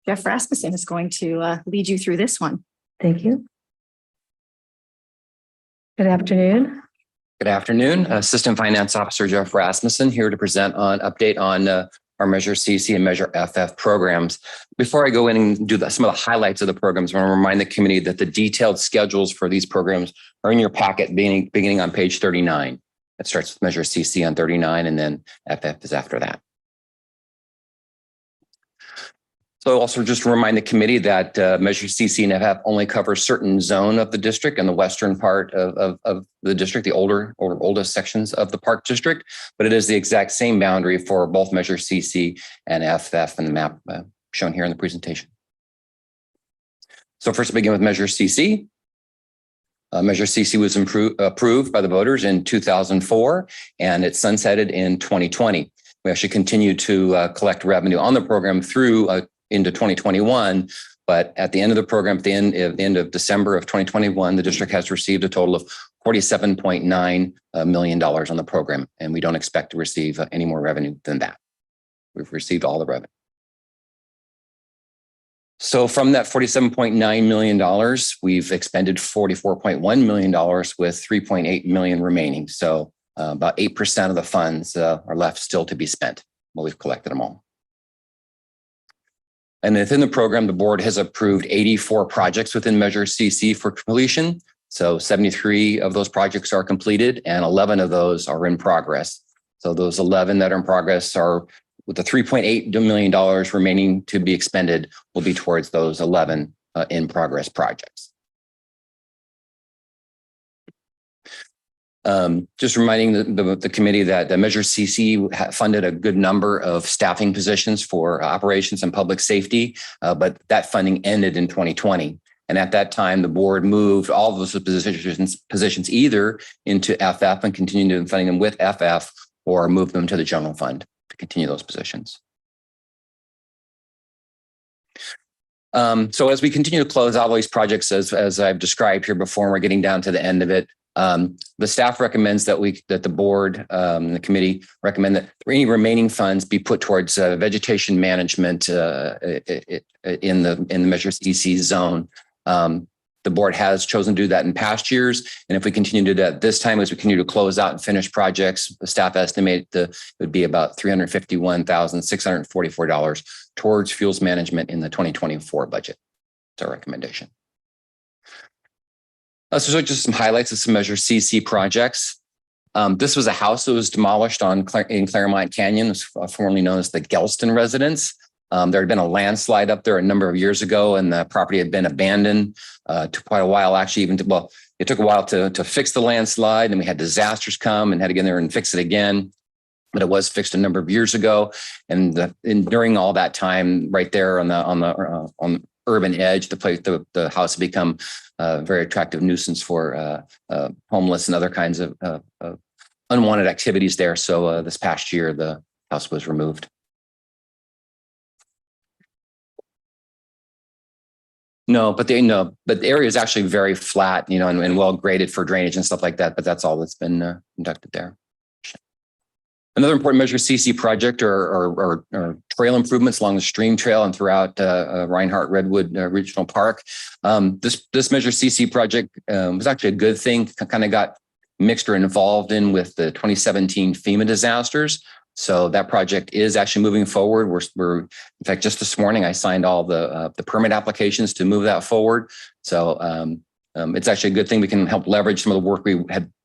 Jeff Rasmussen is going to lead you through this one. Thank you. Good afternoon. Good afternoon. Assistant Finance Officer Jeff Rasmussen here to present an update on our Measure CC and Measure FF programs. Before I go in and do some of the highlights of the programs, I want to remind the committee that the detailed schedules for these programs are in your packet beginning on page 39. It starts with Measure CC on 39 and then FF is after that. So also just to remind the committee that Measure CC and FF only cover certain zone of the district and the western part of the district, the oldest sections of the park district, but it is the exact same boundary for both Measure CC and FF in the map shown here in the presentation. So first, begin with Measure CC. Measure CC was approved by the voters in 2004, and it sunsetted in 2020. We actually continue to collect revenue on the program through into 2021, but at the end of the program, at the end of December of 2021, the district has received a total of $47.9 million on the program, and we don't expect to receive any more revenue than that. We've received all the revenue. So from that $47.9 million, we've expended $44.1 million with $3.8 million remaining. So about 8% of the funds are left still to be spent. Well, we've collected them all. And within the program, the board has approved 84 projects within Measure CC for completion. So 73 of those projects are completed and 11 of those are in progress. So those 11 that are in progress are with the $3.8 million remaining to be expended will be towards those 11 in progress projects. Just reminding the committee that the Measure CC funded a good number of staffing positions for operations and public safety, but that funding ended in 2020. And at that time, the board moved all of those positions either into FF and continued funding them with FF or move them to the general fund to continue those positions. So as we continue to close out all these projects, as I've described here before, and we're getting down to the end of it, the staff recommends that the board, the committee recommend that any remaining funds be put towards vegetation management in the Measure CC zone. The board has chosen to do that in past years, and if we continue to do that this time, as we continue to close out and finish projects, the staff estimate it would be about $351,644 towards fuels management in the 2024 budget. That's our recommendation. So just some highlights of some Measure CC projects. This was a house that was demolished in Claremont Canyon, formerly known as the Gelston residence. There had been a landslide up there a number of years ago, and the property had been abandoned. Took quite a while, actually, it took a while to fix the landslide, and we had disasters come and had to get in there and fix it again. But it was fixed a number of years ago, and during all that time, right there on the urban edge, the house had become a very attractive nuisance for homeless and other kinds of unwanted activities there. So this past year, the house was removed. But the area is actually very flat, and well graded for drainage and stuff like that. But that's all that's been conducted there. Another important Measure CC project are trail improvements along the stream trail and throughout Reinhardt Redwood Regional Park. This Measure CC project was actually a good thing. Kind of got mixed or involved in with the 2017 FEMA disasters. So that project is actually moving forward. We're in fact, just this morning, I signed all the permit applications to move that forward. So it's actually a good thing. We can help leverage some of the work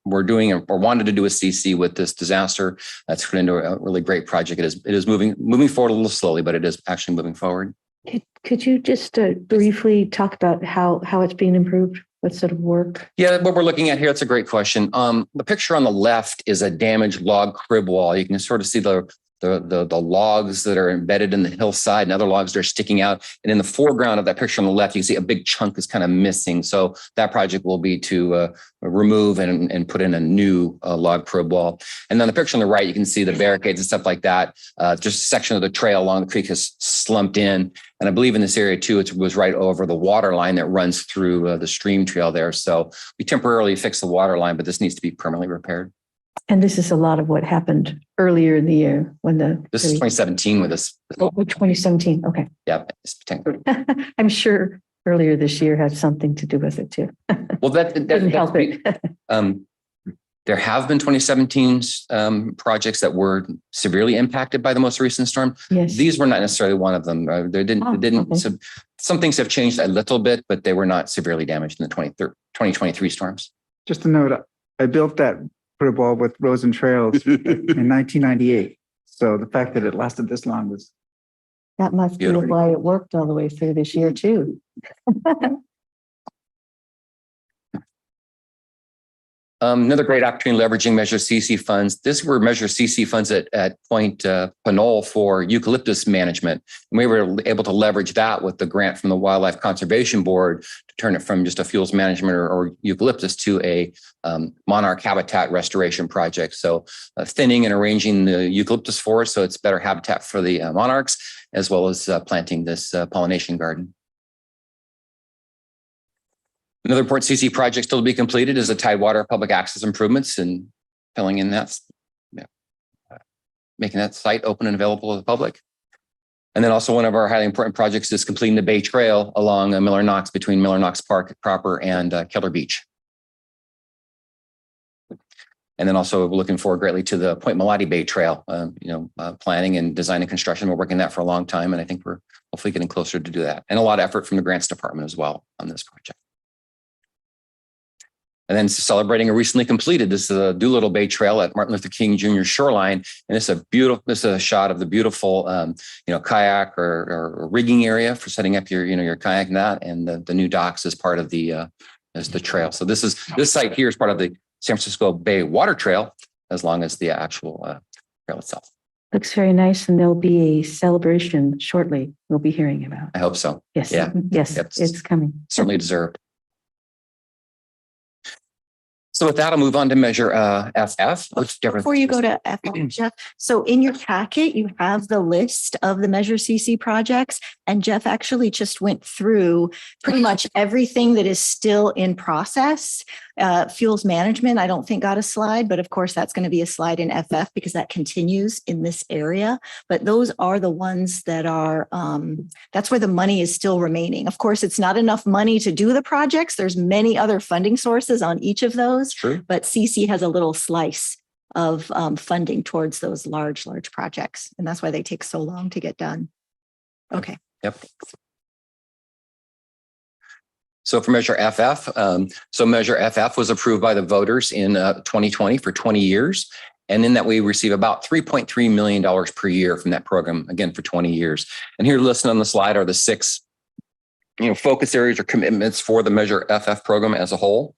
we're doing or wanted to do with CC with this disaster. That's turned into a really great project. It is moving forward a little slowly, but it is actually moving forward. Could you just briefly talk about how it's being improved? What sort of work? Yeah, what we're looking at here, that's a great question. The picture on the left is a damaged log crib wall. You can sort of see the logs that are embedded in the hillside and other logs that are sticking out. And in the foreground of that picture on the left, you can see a big chunk is kind of missing. So that project will be to remove and put in a new log crib wall. And then the picture on the right, you can see the barricades and stuff like that. Just a section of the trail along the creek has slumped in. And I believe in this area too, it was right over the water line that runs through the stream trail there. So we temporarily fixed the water line, but this needs to be permanently repaired. And this is a lot of what happened earlier in the year when this is 2017 with us. Oh, 2017. Okay. Yeah. I'm sure earlier this year had something to do with it too. Well, Couldn't help it. There have been 2017 projects that were severely impacted by the most recent storm. Yes. These were not necessarily one of them. Okay. Some things have changed a little bit, but they were not severely damaged in the 2023 storms. Just a note, I built that foot ball with Roads and Trails in 1998. So the fact that it lasted this long was That must be Beautiful. why it worked all the way through this year too. Another great opportunity leveraging Measure CC funds. This were Measure CC funds at Point Pinole for eucalyptus management. And we were able to leverage that with the grant from the Wildlife Conservation Board to turn it from just a fuels management or eucalyptus to a monarch habitat restoration project. So thinning and arranging the eucalyptus forest so it's better habitat for the monarchs, as well as planting this pollination garden. Another important CC project still to be completed is the Tidewater public access improvements and filling in that, making that site open and available to the public. And then also one of our highly important projects is completing the Bay Trail along Miller Knox between Miller Knox Park proper and Keller Beach. And then also we're looking forward greatly to the Point Melati Bay Trail, planning and design and construction. We're working that for a long time, and I think we're hopefully getting closer to do that. And a lot of effort from the grants department as well on this project. And then celebrating a recently completed, this is the Doolittle Bay Trail at Martin Luther King Jr. shoreline. And it's this is a shot of the beautiful, kayak or rigging area for setting up your kayak and that, and the new docks as part of the trail. So this site here is part of the San Francisco Bay Water Trail, as long as the actual trail itself. Looks very nice, and there'll be a celebration shortly. We'll be hearing about. I hope so. Yes. Yeah. Yes, Yep. it's coming. Certainly deserved. So with that, I'll move on to Measure FF. Before you go to FF, Jeff, so in your packet, you have the list of the Measure CC projects, and Jeff actually just went through pretty much everything that is still in process. Fuels management, I don't think got a slide, but of course that's going to be a slide in FF because that continues in this area. But those are the ones that are, that's where the money is still remaining. Of course, it's not enough money to do the projects. There's many other funding sources on each of those, True. but CC has a little slice of funding towards those large projects. And that's why they take so long to get done. Okay. Yep. So for Measure FF, Measure FF was approved by the voters in 2020 for 20 years. And in that we receive about $3.3 million per year from that program, again, for 20 years. And here listed on the slide are the 6 focus areas or commitments for the Measure FF program as a whole.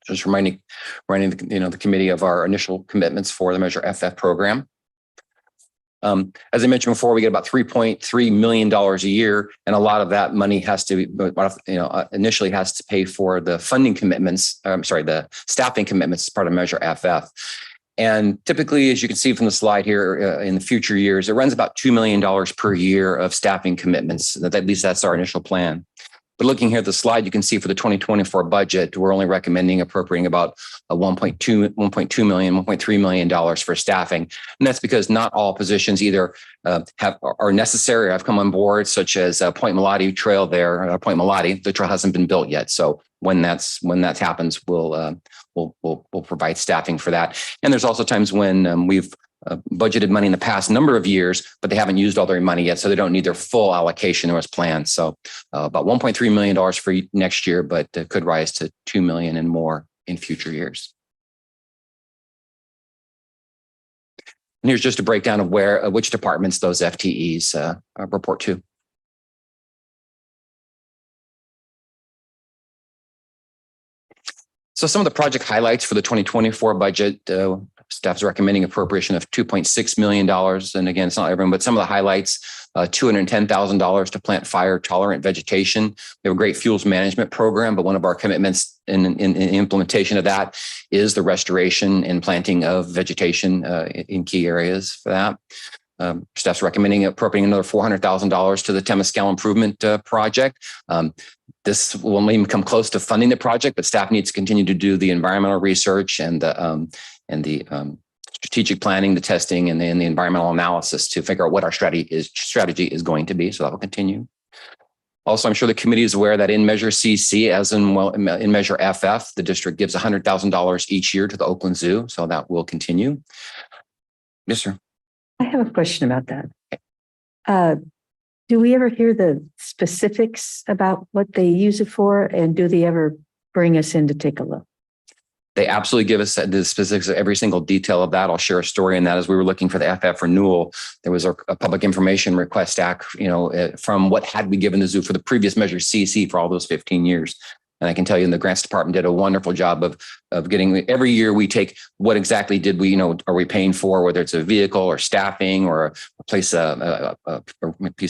Just reminding the committee of our initial commitments for the Measure FF program. As I mentioned before, we get about $3.3 million a year, and a lot of that money has to, initially has to pay for the funding commitments. The staffing commitments as part of Measure FF. And typically, as you can see from the slide here, in the future years, it runs about $2 million per year of staffing commitments. At least that's our initial plan. But looking here at the slide, you can see for the 2024 budget, we're only recommending appropriating about $1.3 million for staffing. And that's because not all positions either are necessary or have come on board, such as Point Melati Trail there, Point Melati. The trail hasn't been built yet. So when that happens, we'll provide staffing for that. And there's also times when we've budgeted money in the past number of years, but they haven't used all their money yet, so they don't need their full allocation as planned. So about $1.3 million for next year, but could rise to $2 million and more in future years. And here's just a breakdown of which departments those FTEs report to. So some of the project highlights for the 2024 budget, staff's recommending appropriation of $2.6 million. And again, it's not everyone, but some of the highlights, $210,000 to plant fire tolerant vegetation. We have a great fuels management program, but one of our commitments in implementation of that is the restoration and planting of vegetation in key areas for that. Staff's recommending appropriating another $400,000 to the Temescal Improvement Project. This will even come close to funding the project, but staff needs to continue to do the environmental research and the strategic planning, the testing, and the environmental analysis to figure out what our strategy is going to be. So that will continue. Also, I'm sure the committee is aware that in Measure CC, as in Measure FF, the district gives $100,000 each year to the Oakland Zoo. So that will continue. Yes, sir. I have a question about that. Do we ever hear the specifics about what they use it for? And do they ever bring us in to take a look? They absolutely give us the specifics of every single detail of that. I'll share a story in that. As we were looking for the FF renewal, there was a public information request act, from what had we given the zoo for the previous Measure CC for all those 15 years. And I can tell you, the grants department did a wonderful job of getting, every year we take what exactly did we, are we paying for, whether it's a vehicle or staffing or a piece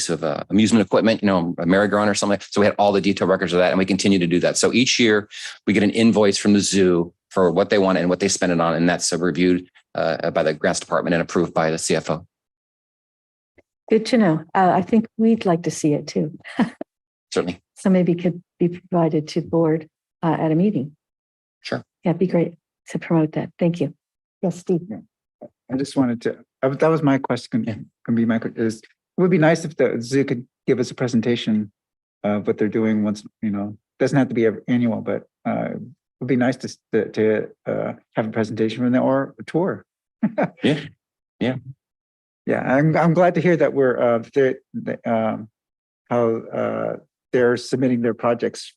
of amusement equipment, a merry-go-round or something. So we had all the detailed records of that, and we continue to do that. So each year we get an invoice from the zoo for what they want and what they spend it on. And that's reviewed by the grants department and approved by the CFO. Good to know. I think we'd like to see it too. Certainly. So maybe could be provided to the board at a meeting. Sure. Yeah, it'd be great to promote that. Thank you. Yes, Steve. I just wanted to, that was my question. Can be my, is, it would be nice if the zoo could give us a presentation of what they're doing once, doesn't have to be annual, but it would be nice to have a presentation from them or a tour. Yeah. I'm glad to hear that we're how they're submitting their projects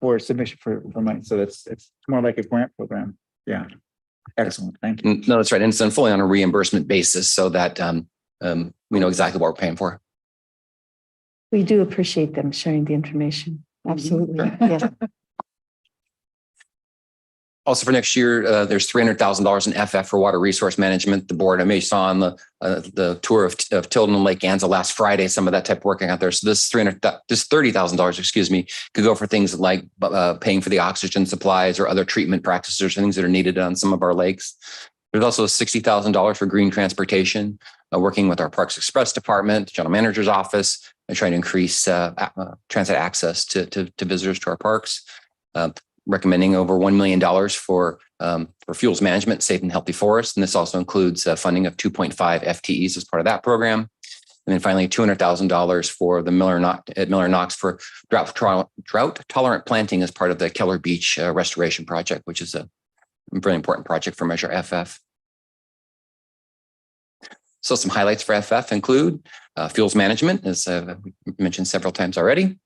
for submission for money. So it's more like a grant program. Yeah. Excellent. Thank you. No, that's right. And it's done fully on a reimbursement basis so that we know exactly what we're paying for. We do appreciate them sharing the information. Absolutely. Yes. Also for next year, there's $300,000 in FF for water resource management. The board, I may saw on the tour of Tilden and Lake Anza last Friday, some of that type of working out there. So this $30,000, could go for things like paying for the oxygen supplies or other treatment practices or things that are needed on some of our lakes. There's also $60,000 for green transportation, working with our Parks Express department, general manager's office, and trying to increase transit access to visitors to our parks. Recommending over $1 million for fuels management, safe and healthy forests. And this also includes funding of 2.5 FTEs as part of that program. And then finally, $200,000 for the Miller Knox for drought tolerant planting as part of the Keller Beach restoration project, which is a very important project for Measure FF. So some highlights for FF include fuels management, as we mentioned several times already.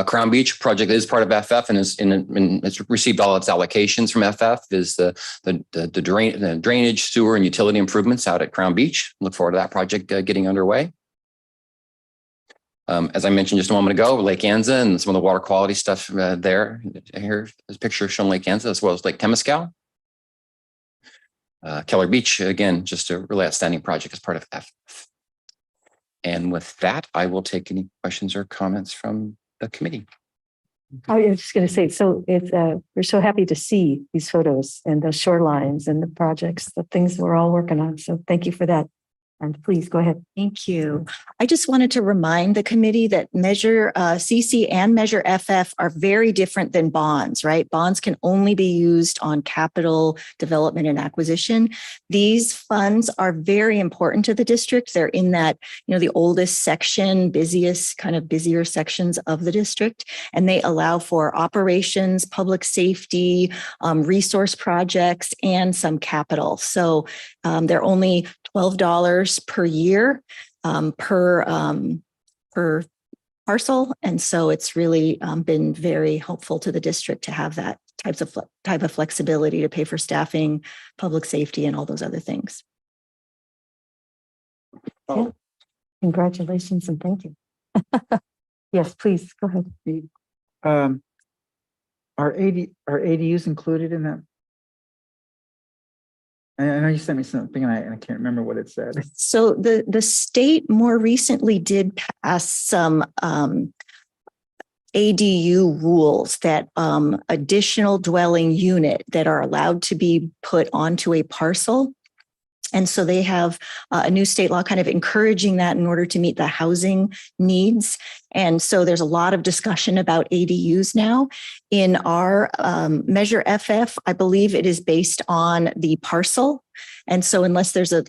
Crown Beach project is part of FF and it's received all its allocations from FF. Is the drainage, sewer, and utility improvements out at Crown Beach. Look forward to that project getting underway. As I mentioned just a moment ago, Lake Anza and some of the water quality stuff there. Here, this picture showing Lake Anza as well as Lake Temescal. Keller Beach, again, just a really outstanding project as part of FF. And with that, I will take any questions or comments from the committee. I was just going to say, so it's we're so happy to see these photos and the shorelines and the projects, the things we're all working on. So thank you for that. And please go ahead. Thank you. I just wanted to remind the committee that Measure CC and Measure FF are very different than bonds, right? Bonds can only be used on capital development and acquisition. These funds are very important to the district. They're in that, the oldest section, busier sections of the district, and they allow for operations, public safety, resource projects, and some capital. So they're only $12 per year per parcel. And so it's really been very helpful to the district to have that type of flexibility to pay for staffing, public safety, and all those other things. Yeah. Congratulations and thank you. Yes, please go ahead. Are ADUs included in that? I know you sent me something and I can't remember what it said. So the state more recently did pass some ADU rules that additional dwelling unit that are allowed to be put onto a parcel. And so they have a new state law kind of encouraging that in order to meet the housing needs. And so there's a lot of discussion about ADUs now. In our Measure FF, I believe it is based on the parcel. And so unless there's a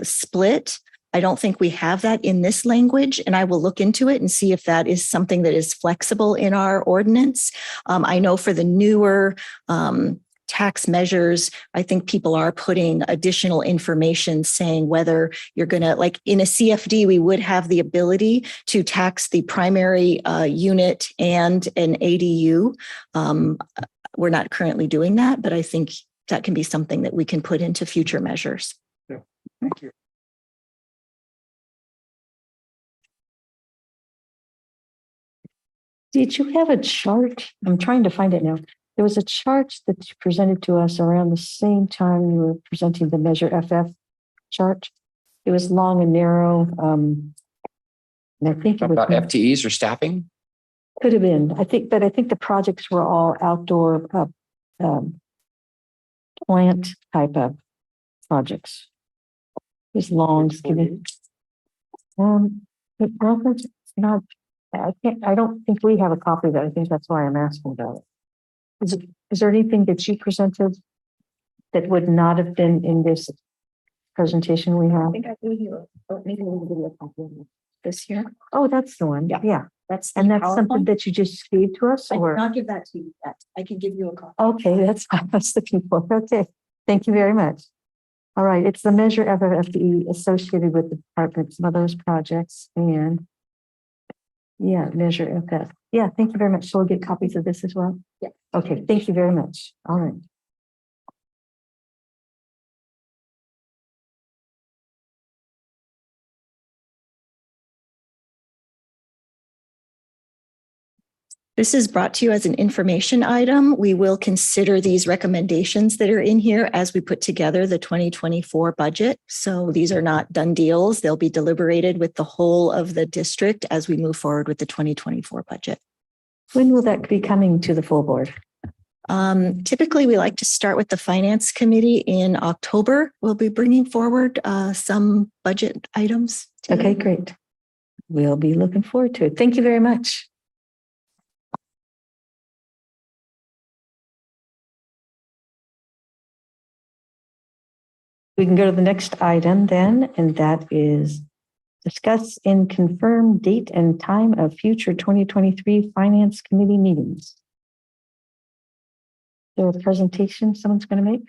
split, I don't think we have that in this language, and I will look into it and see if that is something that is flexible in our ordinance. I know for the newer tax measures, I think people are putting additional information saying whether you're going to, like in a CFD, we would have the ability to tax the primary unit and an ADU. We're not currently doing that, but I think that can be something that we can put into future measures. Yeah, thank you. Did you have a chart? I'm trying to find it now. There was a chart that you presented to us around the same time you were presenting the Measure FF chart. It was long and narrow. And I think it was About FTEs or staffing? could have been. I think the projects were all outdoor plant type of projects. It was long, skinny. But Robert, it's not. I don't think we have a copy of that. I think that's why I'm asking about it. Is there anything that you presented that would not have been in this presentation we have? I think I gave you maybe we'll give you a copy of this here. Oh, that's the one. Yeah. That's And that's something that you just gave to us, I did or? not give that to you yet. I can give you a copy. Okay, that's what I was looking for. Okay, thank you very much. All right, it's the Measure FFE associated with the department, some of those projects, and yeah, Measure FF. Yeah, thank you very much. So we'll get copies of this as well? Yeah. Okay, thank you very much. All right. This is brought to you as an information item. We will consider these recommendations that are in here as we put together the 2024 budget. So these are not done deals. They'll be deliberated with the whole of the district as we move forward with the 2024 budget. When will that be coming to the full board? Typically, we like to start with the Finance Committee in October. We'll be bringing forward some budget items. Okay, great. We'll be looking forward to it. Thank you very much. We can go to the next item then, and that is discuss and confirm date and time of future 2023 Finance Committee meetings. Is there a presentation someone's going to make?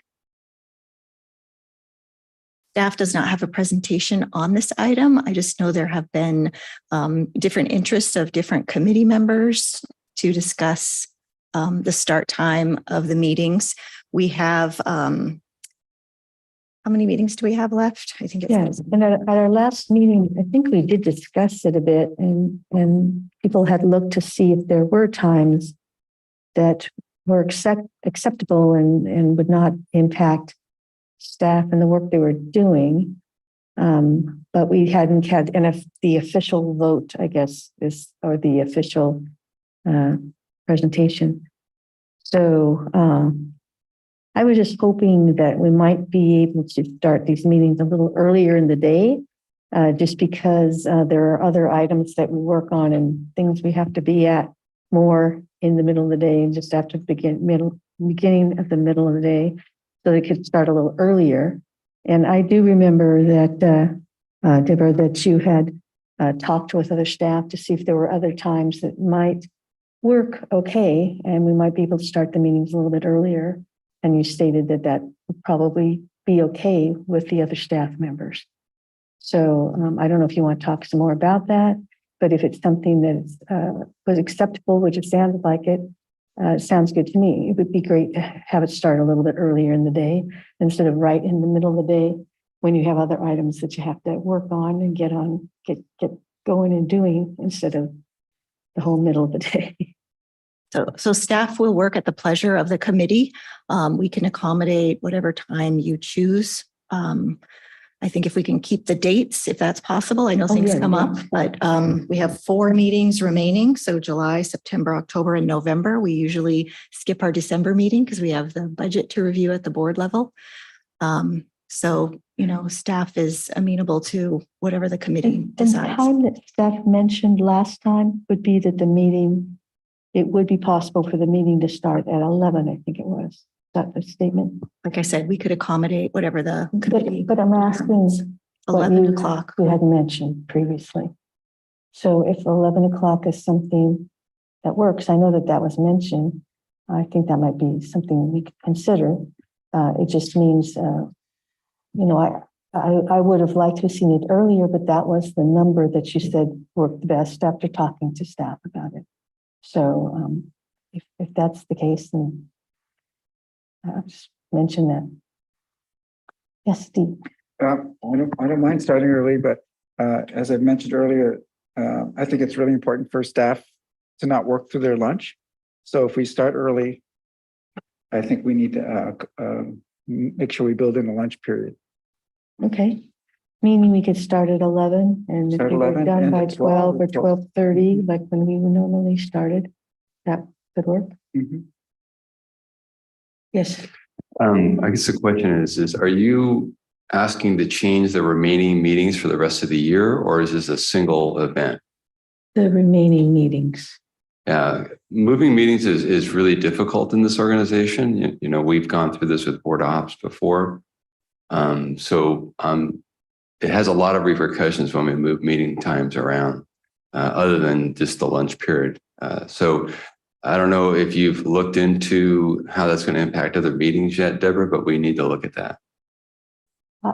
Staff does not have a presentation on this item. I just know there have been different interests of different committee members to discuss the start time of the meetings. We have, how many meetings do we have left? I think it's. Yes, and at our last meeting, I think we did discuss it a bit, and people had looked to see if there were times that were acceptable and would not impact staff and the work they were doing. But we hadn't had, and if the official vote, I guess, or the official presentation. So I was just hoping that we might be able to start these meetings a little earlier in the day, just because there are other items that we work on and things we have to be at more in the middle of the day, and just after the beginning of the middle of the day, so they could start a little earlier. And I do remember that, Deborah, that you had talked with other staff to see if there were other times that might work okay, and we might be able to start the meetings a little bit earlier. And you stated that that would probably be okay with the other staff members. So I don't know if you want to talk some more about that, but if it's something that was acceptable, which it sounded like it, sounds good to me. It would be great to have it start a little bit earlier in the day instead of right in the middle of the day when you have other items that you have to work on and get going and doing instead of the whole middle of the day. So staff will work at the pleasure of the committee. We can accommodate whatever time you choose. I think if we can keep the dates, if that's possible, I know things come up, but we have 4 meetings remaining. So July, September, October, and November. We usually skip our December meeting because we have the budget to review at the board level. So, staff is amenable to whatever the committee decides. The time that staff mentioned last time would be that the meeting, it would be possible for the meeting to start at 11, I think it was. Is that the statement? Like I said, we could accommodate whatever the committee. But I'm asking, what 11 you- o'clock. You had mentioned previously. So if 11 o'clock is something that works, I know that that was mentioned. I think that might be something we could consider. It just means, I would have liked to have seen it earlier, but that was the number that you said worked best after talking to staff about it. So if that's the case, then I'll just mention that. Yes, Steve. I don't mind starting early, but as I mentioned earlier, I think it's really important for staff to not work through their lunch. So if we start early, I think we need to make sure we build in a lunch period. Okay. Meaning we could start at 11 and if Start we were 11 done and by at 12 12 or 12:30, like when we normally started, that could work. Mhm. Yes. I guess the question is are you asking to change the remaining meetings for the rest of the year, or is this a single event? The remaining meetings. Moving meetings is really difficult in this organization. You know, we've gone through this with board ops before. It has a lot of repercussions when we move meeting times around, other than just the lunch period. So I don't know if you've looked into how that's going to impact other meetings yet, Deborah, but we need to look at that.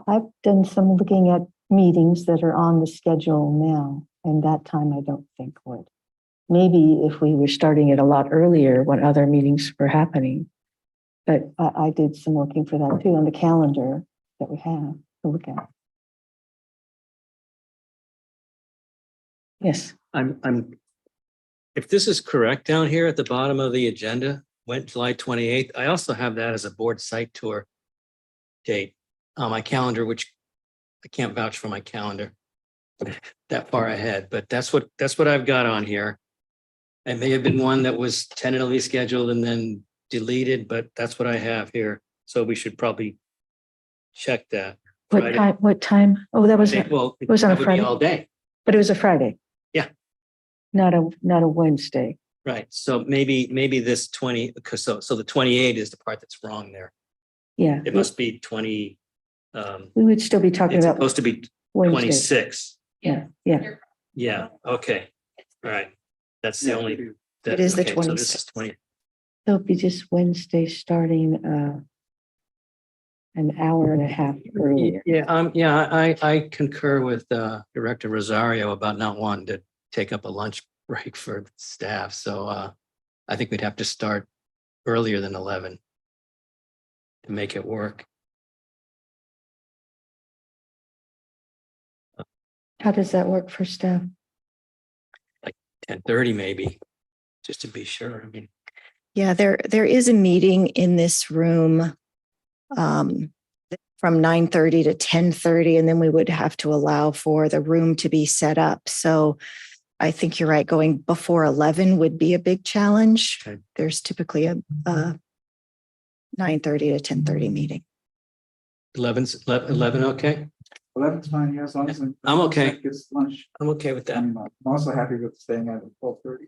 I've done some looking at meetings that are on the schedule now, and that time I don't think would. Maybe if we were starting it a lot earlier when other meetings were happening. But I did some looking for that too on the calendar that we have to look at. Yes. If this is correct down here at the bottom of the agenda, went July 28th, I also have that as a board site tour date on my calendar, which I can't vouch for my calendar that far ahead, but that's what I've got on here. It may have been one that was tentatively scheduled and then deleted, but that's what I have here. So we should probably check that. What Friday. time? What time? Oh, that was, Well, it was on a that would be Friday? all day. But it was a Friday. Yeah. Not a Wednesday. Right. So maybe this 20, because so the 28 is the part that's wrong there. Yeah. It must be 20. We would still be talking It's about supposed to be Wednesday. 26. Yeah, yeah. Yeah. Okay. All right. That's the only. It is the okay, so this is 20. It'll be just Wednesday starting an hour and a half earlier. I concur with Director Rosario about not wanting to take up a lunch break for staff. So I think we'd have to start earlier than 11 to make it work. How does that work for staff? 10:30 maybe, just to be sure. I mean, Yeah, there is a meeting in this room from 9:30 to 10:30, and then we would have to allow for the room to be set up. So I think you're right, going before 11 would be a big challenge. Okay. There's typically a 9:30 to 10:30 meeting. 11, okay? 11's fine, yeah, as long as. I'm okay. Gets lunch. I'm okay with that. I'm also happy with staying at 12:30.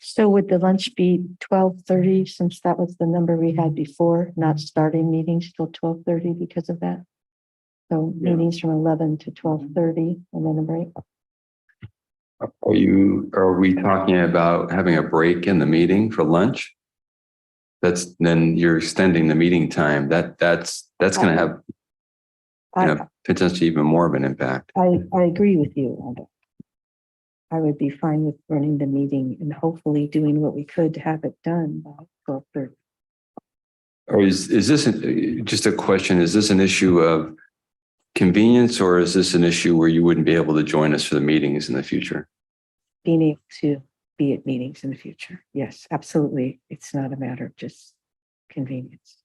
So would the lunch be 12:30, since that was the number we had before, not starting meetings till 12:30 because of that? So Yeah. meetings from 11 to 12:30 and then a break? Are we talking about having a break in the meeting for lunch? Then you're extending the meeting time. That's going to have, potentially even more of an impact. I agree with you, Rhonda. I would be fine with running the meeting and hopefully doing what we could to have it done by 12:30. Or is this just a question? Is this an issue of convenience, or is this an issue where you wouldn't be able to join us for the meetings in the future? Being able to be at meetings in the future. Yes, absolutely. It's not a matter of just convenience.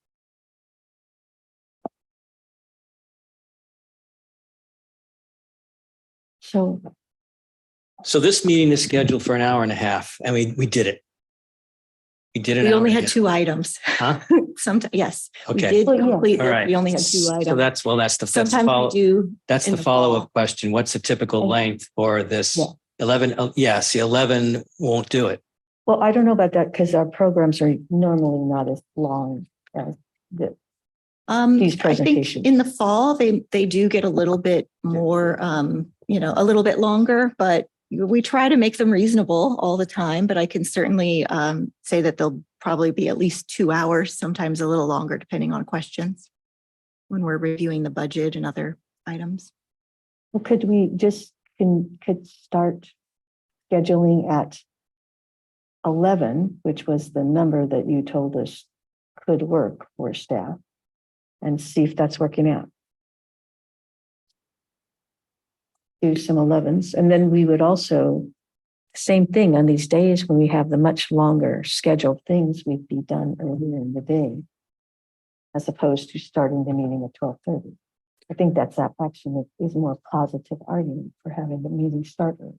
So this meeting is scheduled for an hour and a half, and we did it. We did it. We only had 2 items. Huh? Sometimes, yes. Okay. We did complete All it. right. We only had 2 items. So that's the Sometimes follow. we do. That's in the the follow-up fall. question. What's the typical length for this? Yeah. 11. Yeah, see, 11 won't do it. Well, I don't know about that because our programs are normally not as long as the These I think presentations. in the fall, they do get a little bit more, a little bit longer, but we try to make them reasonable all the time. But I can certainly say that they'll probably be at least 2 hours, sometimes a little longer, depending on questions when we're reviewing the budget and other items. Well, could we just could start scheduling at 11, which was the number that you told us could work for staff, and see if that's working out. Do some 11s, and then we would also, same thing on these days when we have the much longer scheduled things, we'd be done earlier in the day, as opposed to starting the meeting at 12:30. I think that's actually is a more positive argument for having the meeting start early.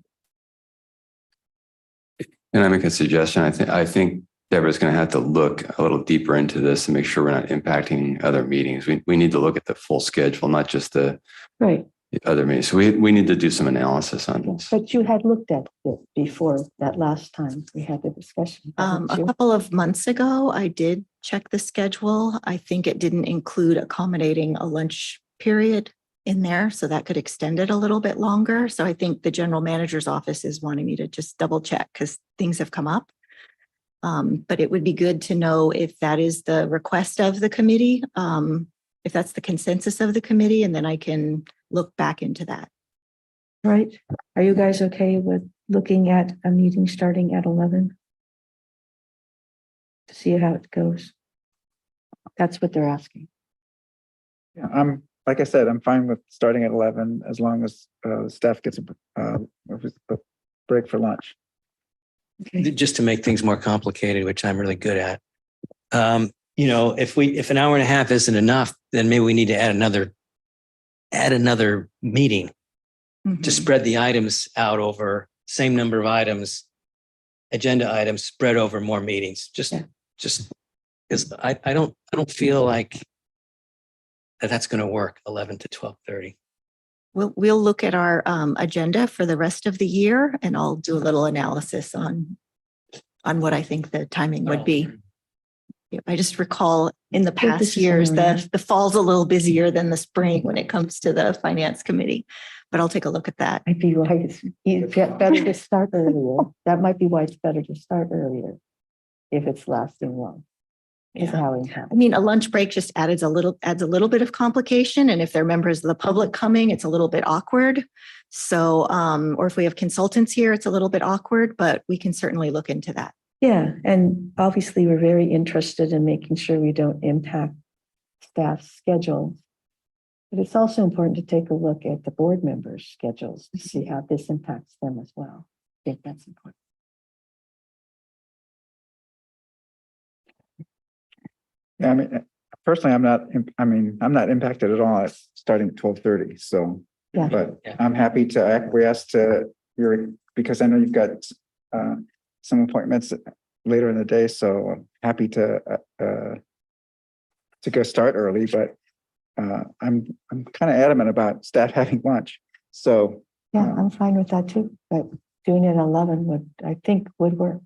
Can I make a suggestion? I think Deborah's going to have to look a little deeper into this and make sure we're not impacting other meetings. We need to look at the full schedule, not just the Right. other meetings. So we need to do some analysis on this. But you had looked at it before that last time we had the discussion. hadn't A you? couple of months ago, I did check the schedule. I think it didn't include accommodating a lunch period in there, so that could extend it a little bit longer. So I think the general manager's office is wanting me to just double check because things have come up. But it would be good to know if that is the request of the committee, if that's the consensus of the committee, and then I can look back into that. Right. Are you guys okay with looking at a meeting starting at 11? To see how it goes. That's what they're asking. Yeah, like I said, I'm fine with starting at 11 as long as staff gets a break for lunch. Okay. Just to make things more complicated, which I'm really good at. If an hour and a half isn't enough, then maybe we need to add another meeting to spread the items out over same number of items, agenda items spread over more meetings. Just because I don't feel like that's going to work 11 to 12:30. We'll look at our agenda for the rest of the year, and I'll do a little analysis on what I think the timing would be. Yeah, I just recall in the this past is years similar. that the fall's a little busier than the spring when it comes to the finance committee, but I'll take a look at that. I'd be like, it's better to start earlier. That might be why it's better to start earlier if it's lasting long. Is Yeah. how it happens. I mean, a lunch break just adds a little bit of complication. And if there are members of the public coming, it's a little bit awkward. So, or if we have consultants here, it's a little bit awkward, but we can certainly look into that. Yeah, and obviously we're very interested in making sure we don't impact staff's schedules. But it's also important to take a look at the board members' schedules to see how this impacts them as well. I think that's important. Yeah, I mean, personally, I'm not impacted at all. It's starting at 12:30. So, Yeah. but Yeah. I'm happy to acquiesce to because I know you've got some appointments later in the day. So I'm happy to go start early, but I'm kind of adamant about staff having lunch. So Yeah, I'm fine with that too, but doing it at 11 I think would work.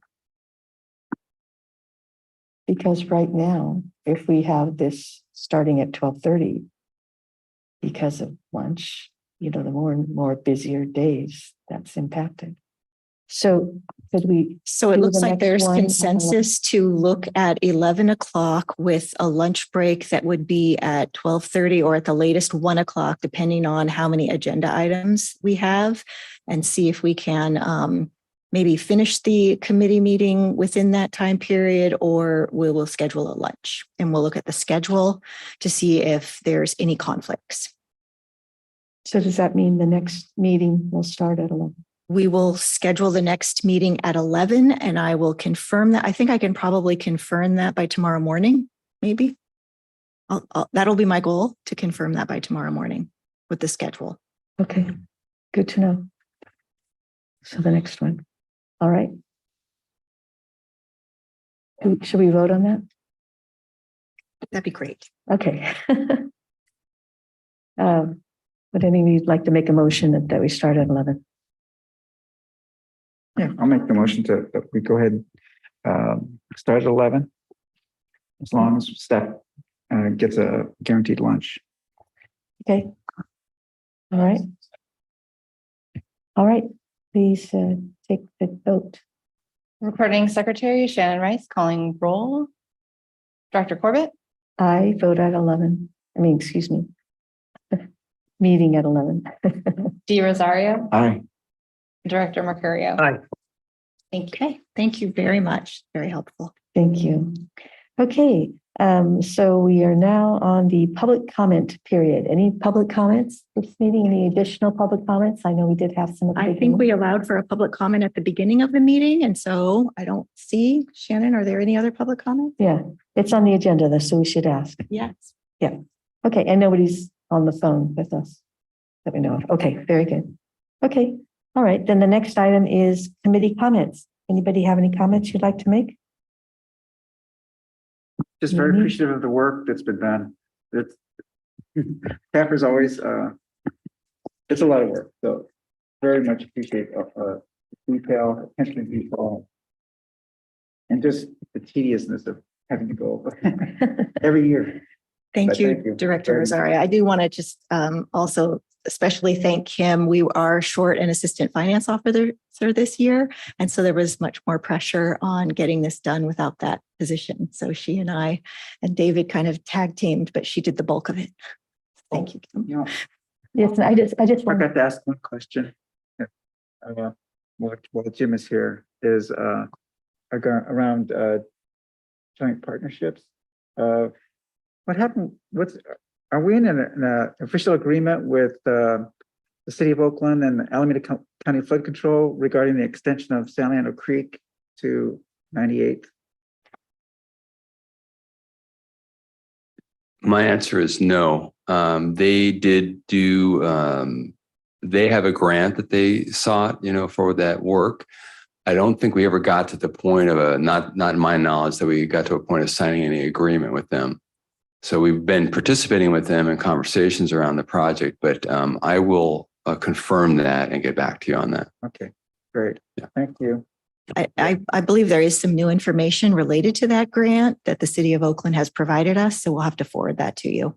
Because right now, if we have this starting at 12:30, because of lunch, the more and more busier days that's impacted. So could we? So it do looks the like next there's one at consensus to look at 11 o'clock with a lunch break that would be at 12:30 or at the latest 1 o'clock, depending on how many agenda items we have, and see if we can maybe finish the committee meeting within that time period, or we will schedule a lunch and we'll look at the schedule to see if there's any conflicts. So does that mean the next meeting will start at 11? We will schedule the next meeting at 11 and I will confirm that. I think I can probably confirm that by tomorrow morning, maybe. That'll be my goal, to confirm that by tomorrow morning with the schedule. Okay, good to know. So the next one. All right. Should we vote on that? That'd be great. Okay. Would anybody like to make a motion that we start at 11? yeah, I'll make the motion that we go ahead and start at 11. As long as staff gets a guaranteed lunch. Okay. All right. All right. Please take the vote. Recording Secretary Shannon Rice calling roll. Director Corbett, I vote at 11. I mean, excuse me. Meeting at 11. D. Rosario, Aye. Director Mercurio. Aye. Thank you. Okay, thank you very much. Very helpful. Thank you. Okay. So we are now on the public comment period. Any public comments this meeting? Any additional public comments? I know we did have some. At the I think beginning. we allowed for a public comment at the beginning of the meeting, and so I don't see, Shannon, are there any other public comments? Yeah, it's on the agenda though, so we should ask. Yes. Okay, and nobody's on the phone with us that we know of. Okay, very good. Okay, all right. Then the next item is committee comments. Anybody have any comments you'd like to make? Just very appreciative of the work that's been done. It's Tapper's always it's a lot of work. So very much appreciate detail, attention to detail, and just the tediousness of having to go every year. Thank But you, thank you Director very much. Rosario. I do want to just also especially thank him. We are short an assistant finance officer this year. And so there was much more pressure on getting this done without that position. So she and I and David kind of tag teamed, but she did the bulk of it. Thank you, Kim. You know, Yes, I just I want forgot to ask one question. While Jim is here, is around joint partnerships. What happened? Are we in an official agreement with the city of Oakland and the Alameda County Flood Control regarding the extension of San Leandro Creek to 98th? My answer is no. They did do, they have a grant that they sought, for that work. I don't think we ever got to the point of not in my knowledge that we got to a point of signing any agreement with them. So we've been participating with them in conversations around the project, but I will confirm that and get back to you on that. Okay, great. Yeah. Thank you. I believe there is some new information related to that grant that the city of Oakland has provided us. So we'll have to forward that to you.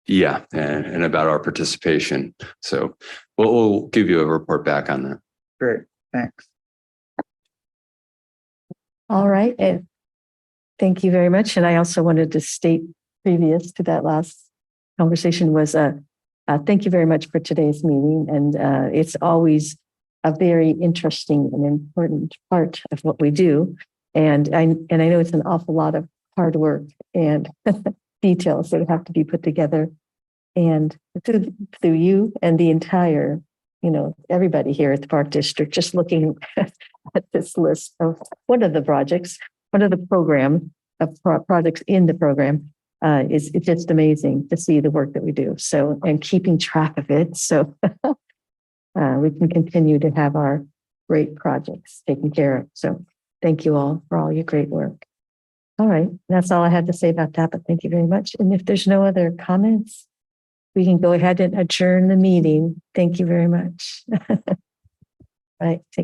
Yeah, and about our participation. So we'll give you a report back on that. Great. Thanks. all right. And thank you very much. And I also wanted to state previous to that last conversation was thank you very much for today's meeting. And it's always a very interesting and important part of what we do. And I know it's an awful lot of hard work and details that have to be put together. And through you and the entire, everybody here at the Park District, just looking at this list of what are the projects, what are the program of projects in the program, it's just amazing to see the work that we do. So, and keeping track of it. So we can continue to have our great projects taken care of. So thank you all for all your great work. All right. That's all I had to say about that, but thank you very much. And if there's no other comments, we can go ahead and adjourn the meeting. Thank you very much. All right. Take